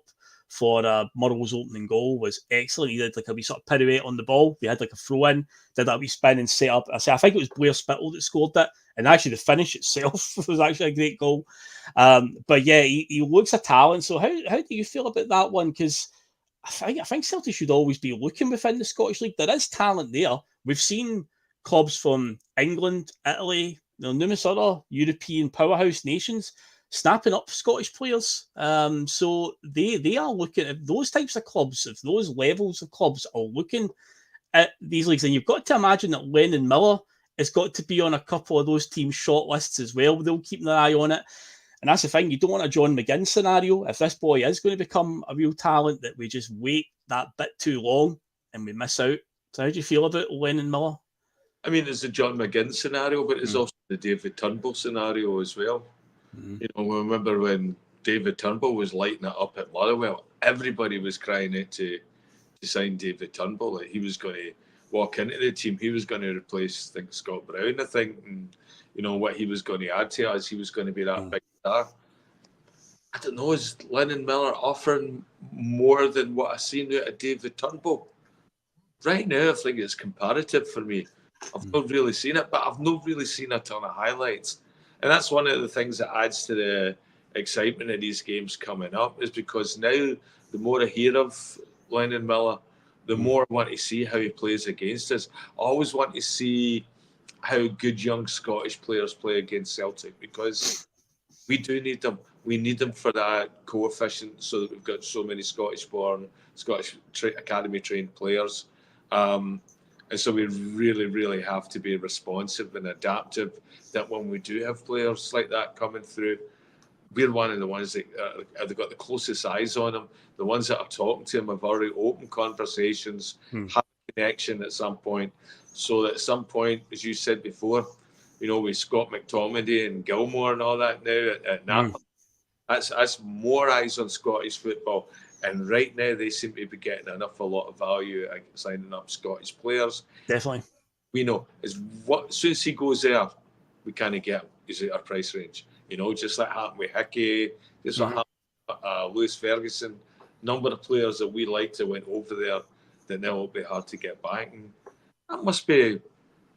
for Motherwell's opening goal was excellent. He did like a wee sort of pirouette on the ball. They had like a throw in, did that wee spin and set up. I think it was Blair Spittle that scored that. And actually the finish itself was actually a great goal. But yeah, he looks a talent. So how do you feel about that one? Because I think Celtic should always be looking within the Scottish League. There is talent there. We've seen clubs from England, Italy, numerous other European powerhouse nations snapping up Scottish players. So they are looking at those types of clubs, if those levels of clubs are looking at these leagues. And you've got to imagine that Lennon Miller has got to be on a couple of those team shortlists as well. They'll keep their eye on it. And that's the thing. You don't want a John McGinn scenario. If this boy is going to become a real talent, that we just wait that bit too long and we miss out. So how do you feel about Lennon Miller? I mean, there's a John McGinn scenario, but there's also the David Turnbull scenario as well. You know, remember when David Turnbull was lighting it up at Motherwell, everybody was crying out to sign David Turnbull. Like he was going to walk into the team. He was going to replace, I think, Scott Brown, I think. And, you know, what he was going to add to us, he was going to be that big star. I don't know, is Lennon Miller offering more than what I've seen out of David Turnbull? Right now, I think it's comparative for me. I've not really seen it, but I've not really seen a ton of highlights. And that's one of the things that adds to the excitement of these games coming up, is because now the more I hear of Lennon Miller, the more I want to see how he plays against us. I always want to see how good young Scottish players play against Celtic, because we do need them. We need them for that coefficient, so that we've got so many Scottish-born, Scottish academy-trained players. And so we really, really have to be responsive and adaptive, that when we do have players like that coming through, we're one of the ones that have got the closest eyes on them. The ones that are talking to them have already opened conversations, have a connection at some point. So that at some point, as you said before, you know, with Scott McTominay and Gilmore and all that now at Napoli, That's more eyes on Scottish football. And right now, they seem to be getting a lot of value at signing up Scottish players. Definitely. We know as soon as he goes there, we kind of get is our price range. Just like happened with Hickey, just what happened Lewis Ferguson. Number of players that we liked that went over there that now will be hard to get back. And that must be,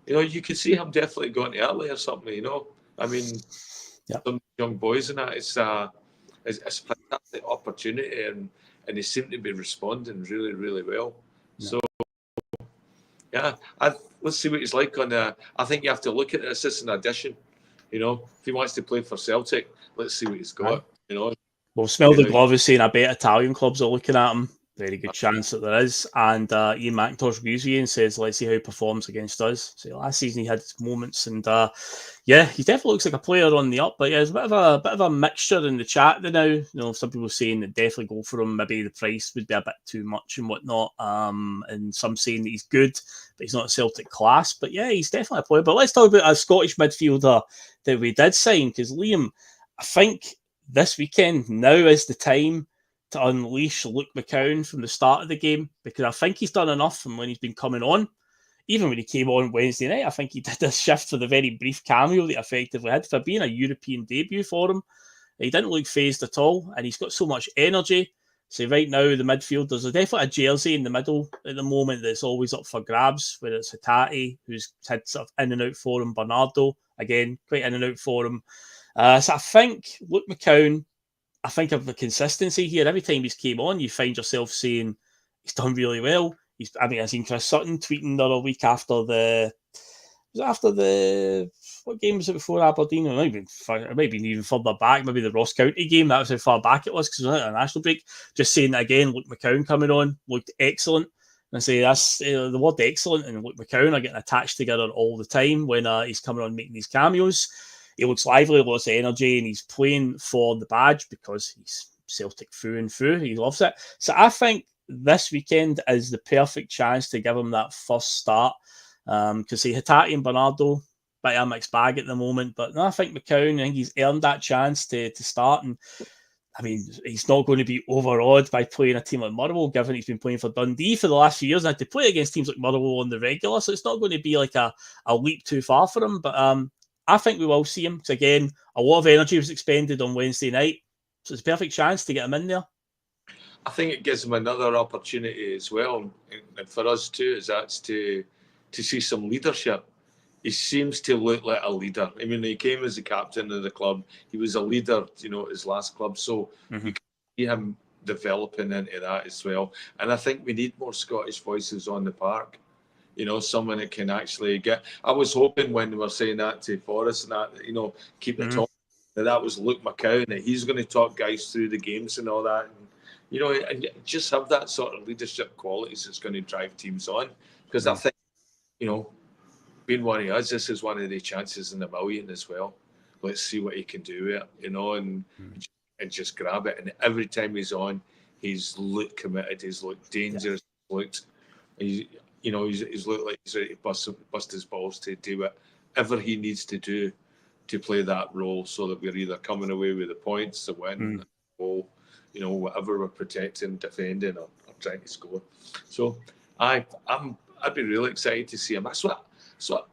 you could see him definitely going to Italy or something. I mean, some young boys and that. It's a fantastic opportunity, and they seem to be responding really, really well. Yeah. So, yeah, let's see what he's like on the. I think you have to look at it as an addition. If he wants to play for Celtic, let's see what he's got. We'll smell the glove is saying I bet Italian clubs are looking at him. Very good chance that there is. And Ian McIntosh agrees with you and says, let's see how he performs against us. So last season he had his moments, and he definitely looks like a player on the up. But yeah, there's a bit of a mixture in the chat now. Some people saying that definitely go for him. Maybe the price would be a bit too much and whatnot. And some saying that he's good, but he's not a Celtic class. But yeah, he's definitely a player. But let's talk about a Scottish midfielder that we did sign, because Liam, I think this weekend now is the time to unleash Luke McCown from the start of the game, because I think he's done enough from when he's been coming on. Even when he came on Wednesday night, I think he did a shift for the very brief cameo that he effectively had for being a European debut for him. He didn't look phased at all, and he's got so much energy. So right now, the midfield, there's definitely a jersey in the middle at the moment that's always up for grabs, whether it's Hatate, who's had sort of in and out for him, Bernardo, again, quite in and out for him. So I think Luke McCown, I think of the consistency here. Every time he's came on, you find yourself saying he's done really well. I seen Chris Sutton tweeting the other week after what game was it before Aberdeen? It might be even further back, maybe the Ross County game. That was how far back it was, because it was a national break. Just saying that again, Luke McCown coming on looked excellent. And I say that's the word excellent and Luke McCown are getting attached together all the time when he's coming on making these cameos. He looks lively, lots of energy, and he's playing for the badge because he's Celtic through and through. He loves it. So I think this weekend is the perfect chance to give him that first start. Because Hatate and Bernardo, bit of a mixed bag at the moment. But no, I think McCown, I think he's earned that chance to start. And I mean, he's not going to be overawed by playing a team like Motherwell, given he's been playing for Dundee for the last few years and had to play against teams like Motherwell on the regular. So it's not going to be like a leap too far for him. But I think we will see him, because again, a lot of energy was expended on Wednesday night, so it's a perfect chance to get him in there. I think it gives him another opportunity as well, and for us too, is that's to see some leadership. He seems to look like a leader. I mean, he came as the captain of the club. He was a leader, at his last club, so you can see him developing into that as well. And I think we need more Scottish voices on the park. Someone that can actually get. I was hoping when we were saying that to Forrest and that, keep it talking, that was Luke McCown, that he's going to talk guys through the games and all that. And, and just have that sort of leadership qualities that's going to drive teams on. Because I think, being one of us, this is one of the chances in a million as well. Let's see what he can do with it, and just grab it. And every time he's on, he's looked committed, he's looked dangerous, he's looked like he's ready to bust his balls to do whatever he needs to do to play that role, so that we're either coming away with the points, the win, the goal, whatever we're protecting, defending, or trying to score. So I'd be really excited to see him. That's what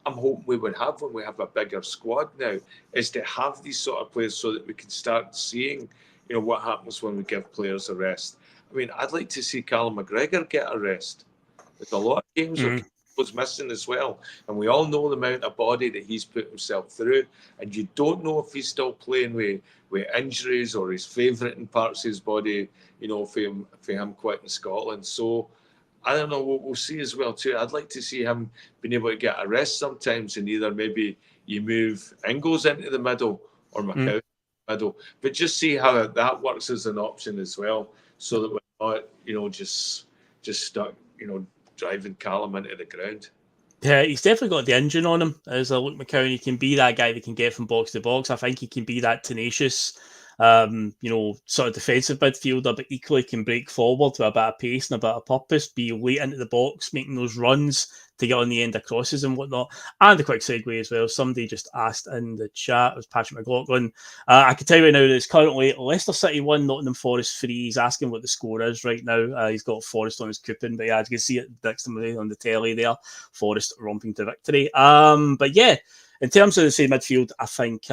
I'm hoping we would have when we have a bigger squad now, is to have these sort of players so that we can start seeing, what happens when we give players a rest. I mean, I'd like to see Callum McGregor get a rest. There's a lot of games where was missing as well, and we all know the amount of body that he's put himself through, and you don't know if he's still playing with injuries or his favourite in parts of his body, for him quitting Scotland. So I don't know, we'll see as well too. I'd like to see him being able to get a rest sometimes, and either maybe you move Ingles into the middle or McCown in the middle, but just see how that works as an option as well, so that we're not, just stuck, driving Callum into the ground. Yeah, he's definitely got the engine on him. As a Luke McCown, he can be that guy that can get from box to box. I think he can be that tenacious sort of defensive midfielder, but equally can break forward with a bit of pace and a bit of purpose, be late into the box, making those runs to get on the end of crosses and whatnot. And a quick segue as well. Somebody just asked in the chat, it was Patrick McLaughlin. I can tell you right now that it's currently Leicester City 1, Nottingham Forest 3. He's asking what the score is right now. He's got Forest on his coupon, but yeah, you can see it next to me on the telly there. Forest romping to victory. But yeah, in terms of the same midfield, I think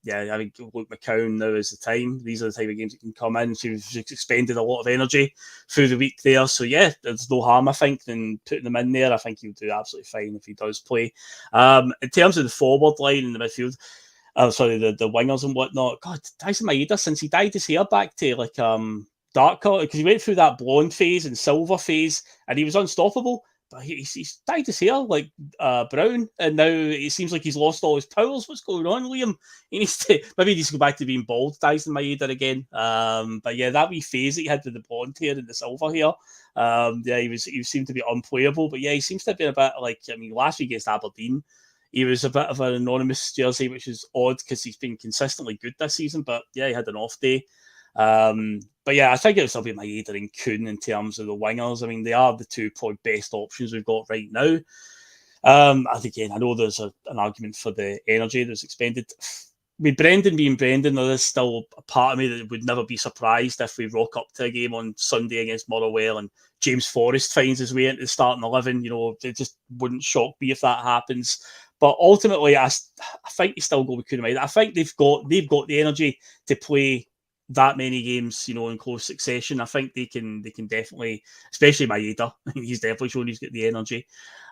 I think Luke McCown now is the time. These are the type of games that can come in. She's expended a lot of energy through the week there. So, yeah, there's no harm, I think, in putting them in there. I think he'll do absolutely fine if he does play. In terms of the forward line in the midfield, the wingers and whatnot, God, Tyson Maeda, since he dyed his hair back to dark color, because he went through that blonde phase and silver phase, and he was unstoppable. But he's dyed his hair like brown, and now it seems like he's lost all his powers. What's going on, Liam? He needs to go back to being bald, Dyson Maeda again. But yeah, that wee phase that he had with the blonde hair and the silver hair, he seemed to be unplayable. But yeah, he seems to have been a bit like, last week against Aberdeen, he was a bit of an anonymous jersey, which is odd because he's been consistently good this season. But yeah, he had an off day. But yeah, I think it'll still be Maeda and Kuhn in terms of the wingers. I mean, they are the two probably best options we've got right now. And again, I know there's an argument for the energy that's expended. With Brendan being Brendan, there is still a part of me that would never be surprised if we rock up to a game on Sunday against Motherwell and James Forrest finds his way into the starting 11. It just wouldn't shock me if that happens. But ultimately, I think you still go with Kuhn. I think they've got the energy to play that many games, in close succession. I think they can definitely, especially Maeda, he's definitely shown he's got the energy.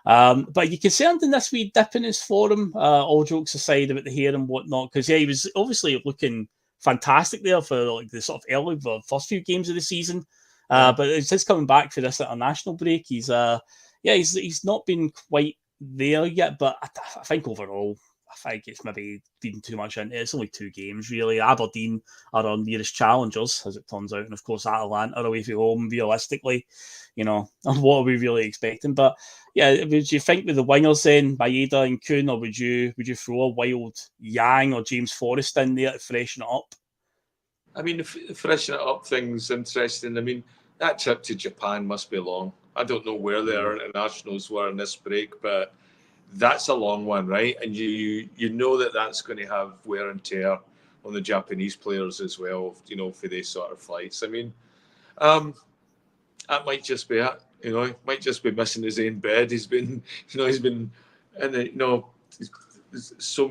But are you concerned in this wee dip in his form, all jokes aside about the hair and whatnot? Because yeah, he was obviously looking fantastic there for like the sort of first few games of the season. But since coming back for this international break, he's not been quite there yet. But I think overall, I think it's maybe feeding too much into it. It's only 2 games, really. Aberdeen are our nearest challengers, as it turns out. And, of course, Atalanta are away from home, realistically. What are we really expecting? But, yeah, would you think with the wingers then, Maeda and Kuhn, or would you throw a wild Yang or James Forrest in there to freshen it up? I mean, freshen it up thing's interesting. I mean, that trip to Japan must be long. I don't know where their internationals were in this break, but that's a long one, right? And you know that's going to have wear and tear on the Japanese players as well, for these sort of flights. I mean, that might just be it. He might just be missing his own bed. He's been and so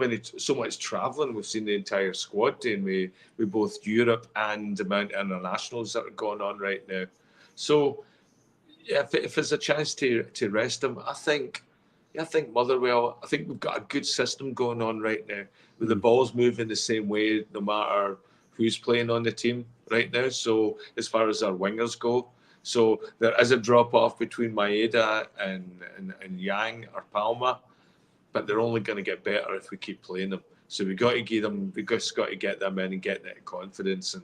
much travelling. We've seen the entire squad doing with both Europe and the amount of internationals that are going on right now. So yeah, if there's a chance to rest him, I think Motherwell, I think we've got a good system going on right now with the balls moving the same way no matter who's playing on the team right now. So as far as our wingers go, so there is a drop off between Maeda and Yang or Palma, but they're only going to get better if we keep playing them. So we've got to get them in and get that confidence.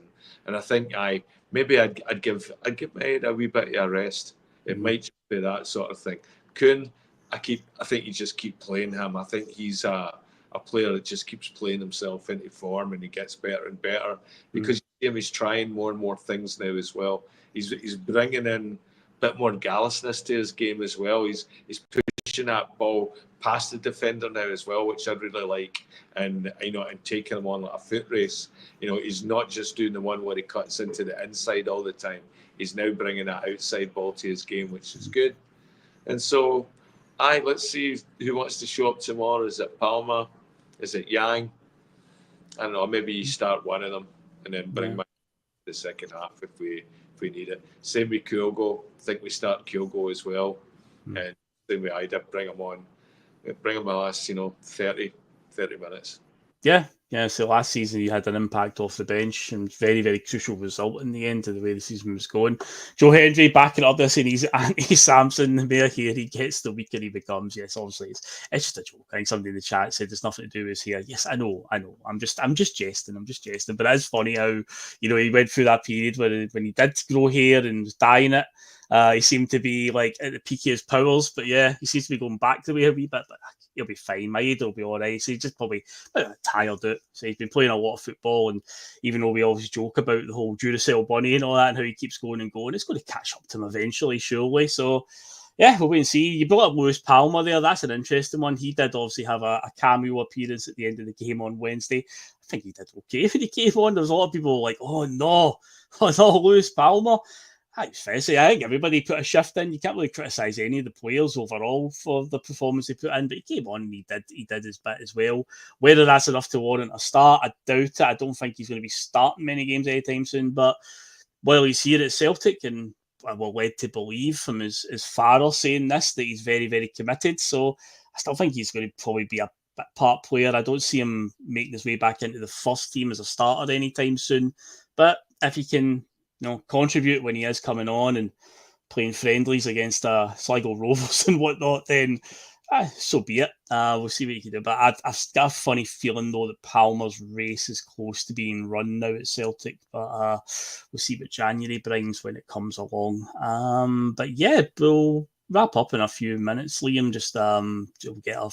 And I think I'd give Maeda a wee bit of a rest. It might just be that sort of thing. Kuhn, I think you just keep playing him. I think he's a player that just keeps playing himself into form, and he gets better and better because you see him, he's trying more and more things now as well. He's bringing in a bit more gallousness to his game as well. He's pushing that ball past the defender now as well, which I really like, and and taking him on like a foot race. He's not just doing the one where he cuts into the inside all the time. He's now bringing that outside ball to his game, which is good. And so, let's see who wants to show up tomorrow. Is it Palma? Is it Yang? I don't know. Maybe you start one of them and then bring back the second half if we need it. Same with Kyogo. I think we start Kyogo as well. And same with Ida. Bring him on. Bring him the last 30 minutes. Yeah. So last season he had an impact off the bench and very, very crucial result in the end of the way the season was going. Joe Hendry backing up this, and he's anti-Samson. The more here he gets, the weaker he becomes. Yes, obviously it's just a joke. I think somebody in the chat said there's nothing to do with his hair. Yes, I know. I'm just jesting. But it is funny how he went through that period when he did grow hair and was dyeing it. He seemed to be like at the peak of his powers, but yeah, he seems to be going back the way a wee bit. But he'll be fine. My head will be all right. So he's just probably a bit tired out. So he's been playing a lot of football, and even though we always joke about the whole Duracell bunny and all that and how he keeps going and going, it's going to catch up to him eventually, surely. So yeah, we'll wait and see. You brought up Lewis Palmer there. That's an interesting one. He did obviously have a cameo appearance at the end of the game on Wednesday. I think he did okay when he came on. There was a lot of people like, oh no, Lewis Palmer. I think everybody put a shift in. You can't really criticise any of the players overall for the performance they put in, but he came on and he did his bit as well. Whether that's enough to warrant a start, I doubt it. I don't think he's going to be starting many games anytime soon, but while he's here at Celtic, and we're led to believe from his father saying this, that he's very, very committed. So I still think he's going to probably be a part player. I don't see him making his way back into the first team as a starter anytime soon. But if he can, contribute when he is coming on and playing friendlies against Sligo Rovers and whatnot, then so be it. We'll see what he can do. But I've got a funny feeling, though, that Palmer's race is close to being run now at Celtic. But we'll see what January brings when it comes along. But yeah, we'll wrap up in a few minutes, Liam. Just we'll get our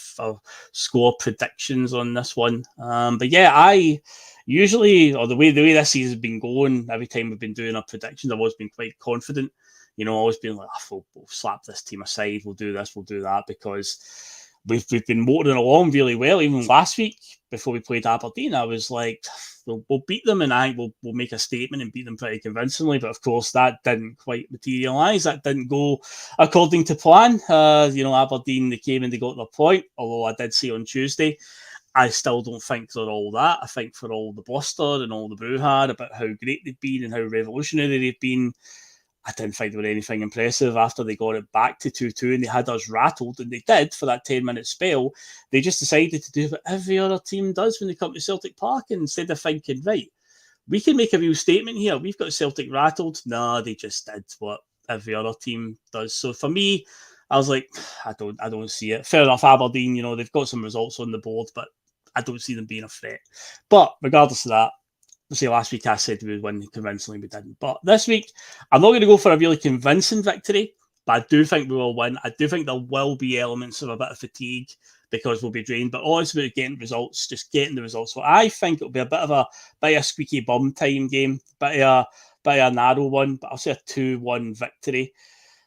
score predictions on this one. But yeah, I usually, or the way this season's been going, every time we've been doing our predictions, I've always been quite confident. Always been like, we'll slap this team aside, we'll do this, we'll do that, because we've been motoring along really well. Even last week, before we played Aberdeen, I was like, we'll beat them, and we'll make a statement and beat them pretty convincingly. But of course, that didn't quite materialise. That didn't go according to plan. Aberdeen, they came and they got their point, although I did say on Tuesday, I still don't think they're all that. I think for all the bluster and all the brouhaha about how great they've been and how revolutionary they've been, I didn't think they were anything impressive after they got it back to 2-2 and they had us rattled, and they did for that 10-minute spell. They just decided to do what every other team does when they come to Celtic Park, and instead of thinking, right, we can make a real statement here, we've got Celtic rattled. No, they just did what every other team does. So for me, I was like, I don't see it. Fair enough, Aberdeen, they've got some results on the board, but I don't see them being a threat. But regardless of that, last week I said we would win convincingly, we didn't. But this week, I'm not going to go for a really convincing victory, but I do think we will win. I do think there will be elements of a bit of fatigue because we'll be drained, but all it's about getting results, just getting the results. So I think it'll be a bit of a squeaky bum time game, bit of a narrow one, but I'll say a 2-1 victory.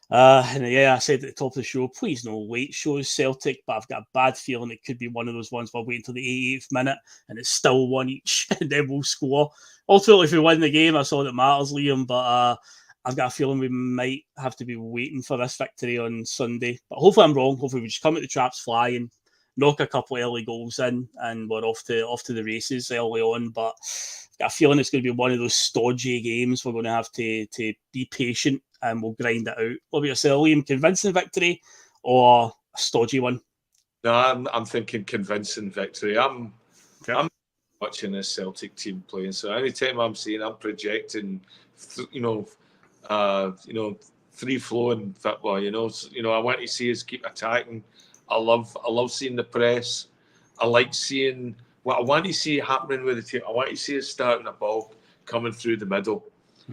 And yeah, I said at the top of the show, please no late shows Celtic, but I've got a bad feeling it could be one of those ones where we'll wait until the 88th minute and it's still one each and then we'll score. Ultimately, if we win the game, that's all that matters, Liam, but I've got a feeling we might have to be waiting for this victory on Sunday. But hopefully I'm wrong. Hopefully we just come at the traps flying, knock a couple of early goals in, and we're off to the races early on. But I've got a feeling it's going to be one of those stodgy games. We're going to have to be patient and we'll grind it out. What about yourself, Liam? Convincing victory or a stodgy one? No, I'm thinking convincing victory. I'm watching this Celtic team playing, so anytime I'm seeing, I'm projecting, free flowing football. I want to see us keep attacking. I love seeing the press. I like seeing what I want to see happening with the team. I want to see us starting a ball coming through the middle.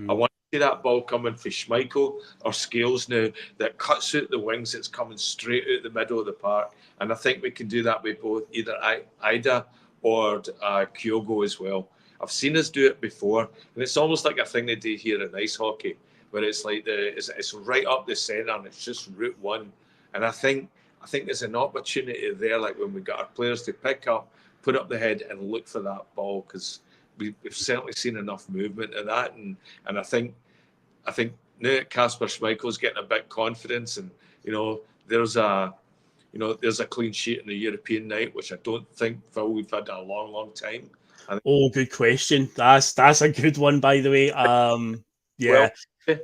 I want to see that ball coming for Schmeichel or Scales now that cuts out the wings. It's coming straight out the middle of the park, and I think we can do that with both either Ida or Kyogo as well. I've seen us do it before, and it's almost like a thing they do here in ice hockey, where it's like it's right up the centre and it's just route one. And I think there's an opportunity there, like when we got our players to pick up, put up the head, and look for that ball, because we've certainly seen enough movement of that, and I think now that Kasper Schmeichel's getting a bit confidence, and there's a clean sheet in the European night, which I don't think, Phil, we've had in a long time. Good question. That's a good one, by the way. Yeah. Well,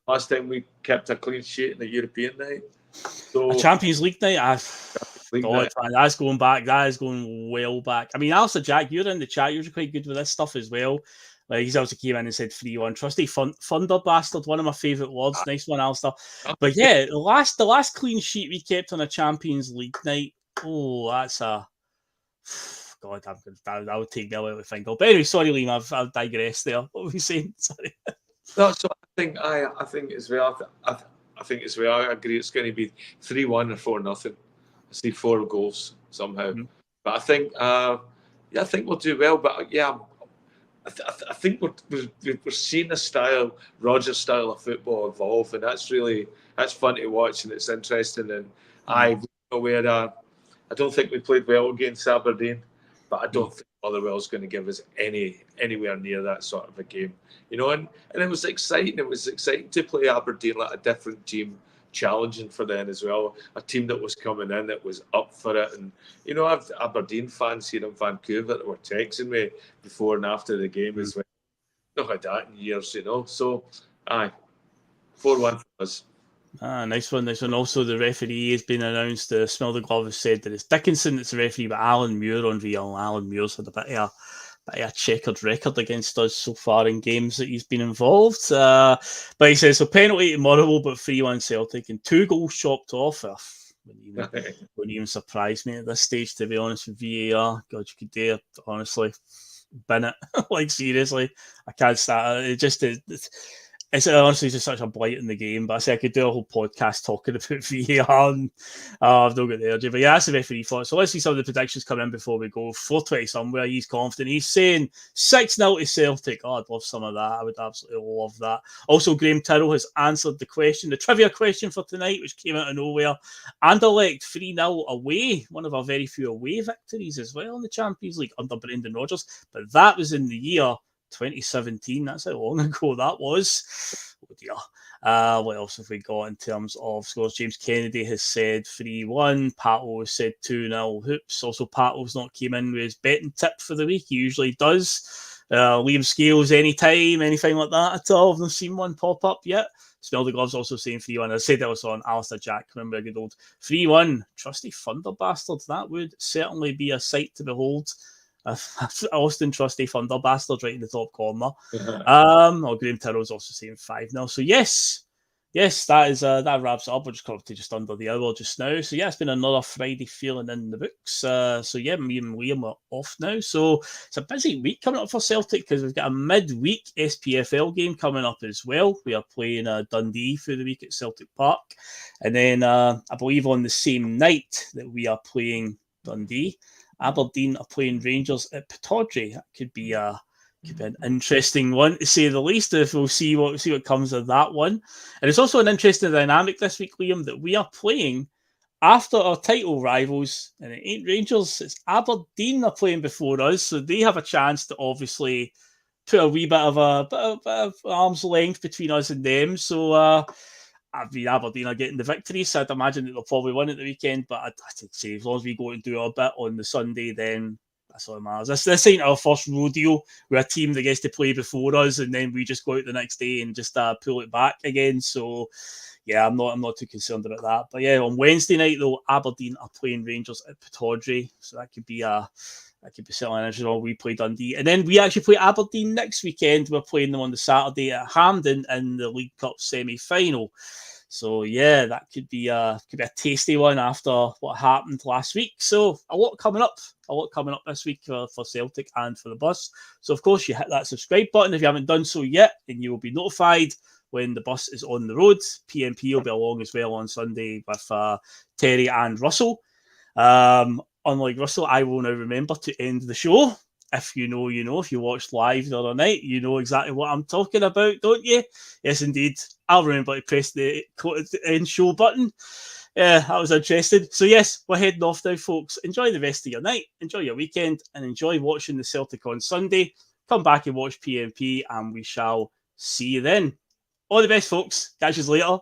last time we kept a clean sheet in the European night. So a Champions League night, that's going back. That is going well back. I mean, Alistair Jack, you're in the chat. You're quite good with this stuff as well. Like, he's also came in and said 3-1. Trusty Thunder Bastard, one of my favourite words. Nice one, Alistair. But yeah, the last clean sheet we kept on a Champions League night. Oh, that's a... God, that would take me a while to think of. But anyway, sorry, Liam, I've digressed there. What were you saying? Sorry. No, so I think as well. I think as well. I agree. It's going to be 3-1 or 4-0. see 4 goals somehow. But I think, I think we'll do well. But yeah, I think we're seeing a style, Rodgers style of football evolve, and that's fun to watch, and it's interesting. And I don't think we played well against Aberdeen, but I don't think Motherwell's going to give us anywhere near that sort of a game, And it was exciting. It was exciting to play Aberdeen, like a different team, challenging for them as well. A team that was coming in, that was up for it. And I've Aberdeen fans here in Vancouver that were texting me before and after the game as well. Not had that in years, So, 4-1 for us. Nice one. Also, the referee has been announced. The Smell the Glove has said that it's Dickinson that's the referee, but Alan Muir on VL. Alan Muir's had a bit of a checkered record against us so far in games that he's been involved. But he says, so penalty to Motherwell, but 3-1 Celtic and 2 goals chopped off. Wouldn't even surprise me at this stage, to be honest, with VAR. God, you could dare, honestly, bin it. Like, seriously. I can't start. It's honestly just such a blight in the game. But I say I could do a whole podcast talking about VAR, and I've not got the energy. But yeah, that's the referee for it. So let's see some of the predictions come in before we go. 420 somewhere. He's confident. He's saying 6-0 to Celtic. Oh, I'd love some of that. I would absolutely love that. Also, Graham Tyrrell has answered the trivia question for tonight, which came out of nowhere. Anderlecht 3-0 away. One of our very few away victories as well in the Champions League under Brendan Rodgers. But that was in the year 2017. That's how long ago that was. Oh dear. What else have we got in terms of scores? James Kennedy has said 3-1. Pato has said 2-0 Hoops. Also, Pato's not came in with his betting tip for the week. He usually does. Liam Scales anytime, anything like that at all. I've not seen one pop up yet. Smell the Gloves also saying 3-1. I said that was on Alistair Jack. Remember a good old 3-1. Trusty Thunder Bastard. That would certainly be a sight to behold. Austin Trusty Thunder Bastard right in the top corner. Graham Tyrrell's also saying 5-0. So yes, that is that wraps it up. We're just coming to just under the hour just now. So yeah, it's been another Friday feeling in the books. So yeah, me and Liam are off now. So it's a busy week coming up for Celtic because we've got a midweek SPFL game coming up as well. We are playing Dundee through the week at Celtic Park, and then I believe on the same night that we are playing Dundee, Aberdeen are playing Rangers at Pittodrie. That could be an interesting one, to say the least. If we'll see what comes of that one. And it's also an interesting dynamic this week, Liam, that we are playing after our title rivals, and it ain't Rangers, it's Aberdeen are playing before us, so they have a chance to obviously put a wee bit of arm's length between us and them. So Aberdeen are getting the victory, so I'd imagine that they'll probably win at the weekend. But I'd say as long as we go and do our bit on the Sunday, then that's all that matters. This ain't our first rodeo with a team that gets to play before us, and then we just go out the next day and just pull it back again. So yeah, I'm not too concerned about that. But yeah, on Wednesday night though, Aberdeen are playing Rangers at Pittodrie, so that could be certainly an interesting one. We play Dundee, and then we actually play Aberdeen next weekend. We're playing them on the Saturday at Hampden in the League Cup semi-final. So yeah, that could be a tasty one after what happened last week. So a lot coming up this week for Celtic and for the Bus. So of course you hit that subscribe button if you haven't done so yet, and you will be notified when the Bus is on the road. PMP will be along as well on Sunday with Terry and Russell. Unlike Russell, I will now remember to end the show. If you know, you know. If you watched live the other night, you know exactly what I'm talking about, don't you? Yes, indeed. I'll remember to press the end show button. Yeah, that was interesting. So yes, we're heading off now, folks. Enjoy the rest of your night. Enjoy your weekend, and enjoy watching the Celtic on Sunday. Come back and watch PMP, and we shall see you then. All the best, folks. Catch you later.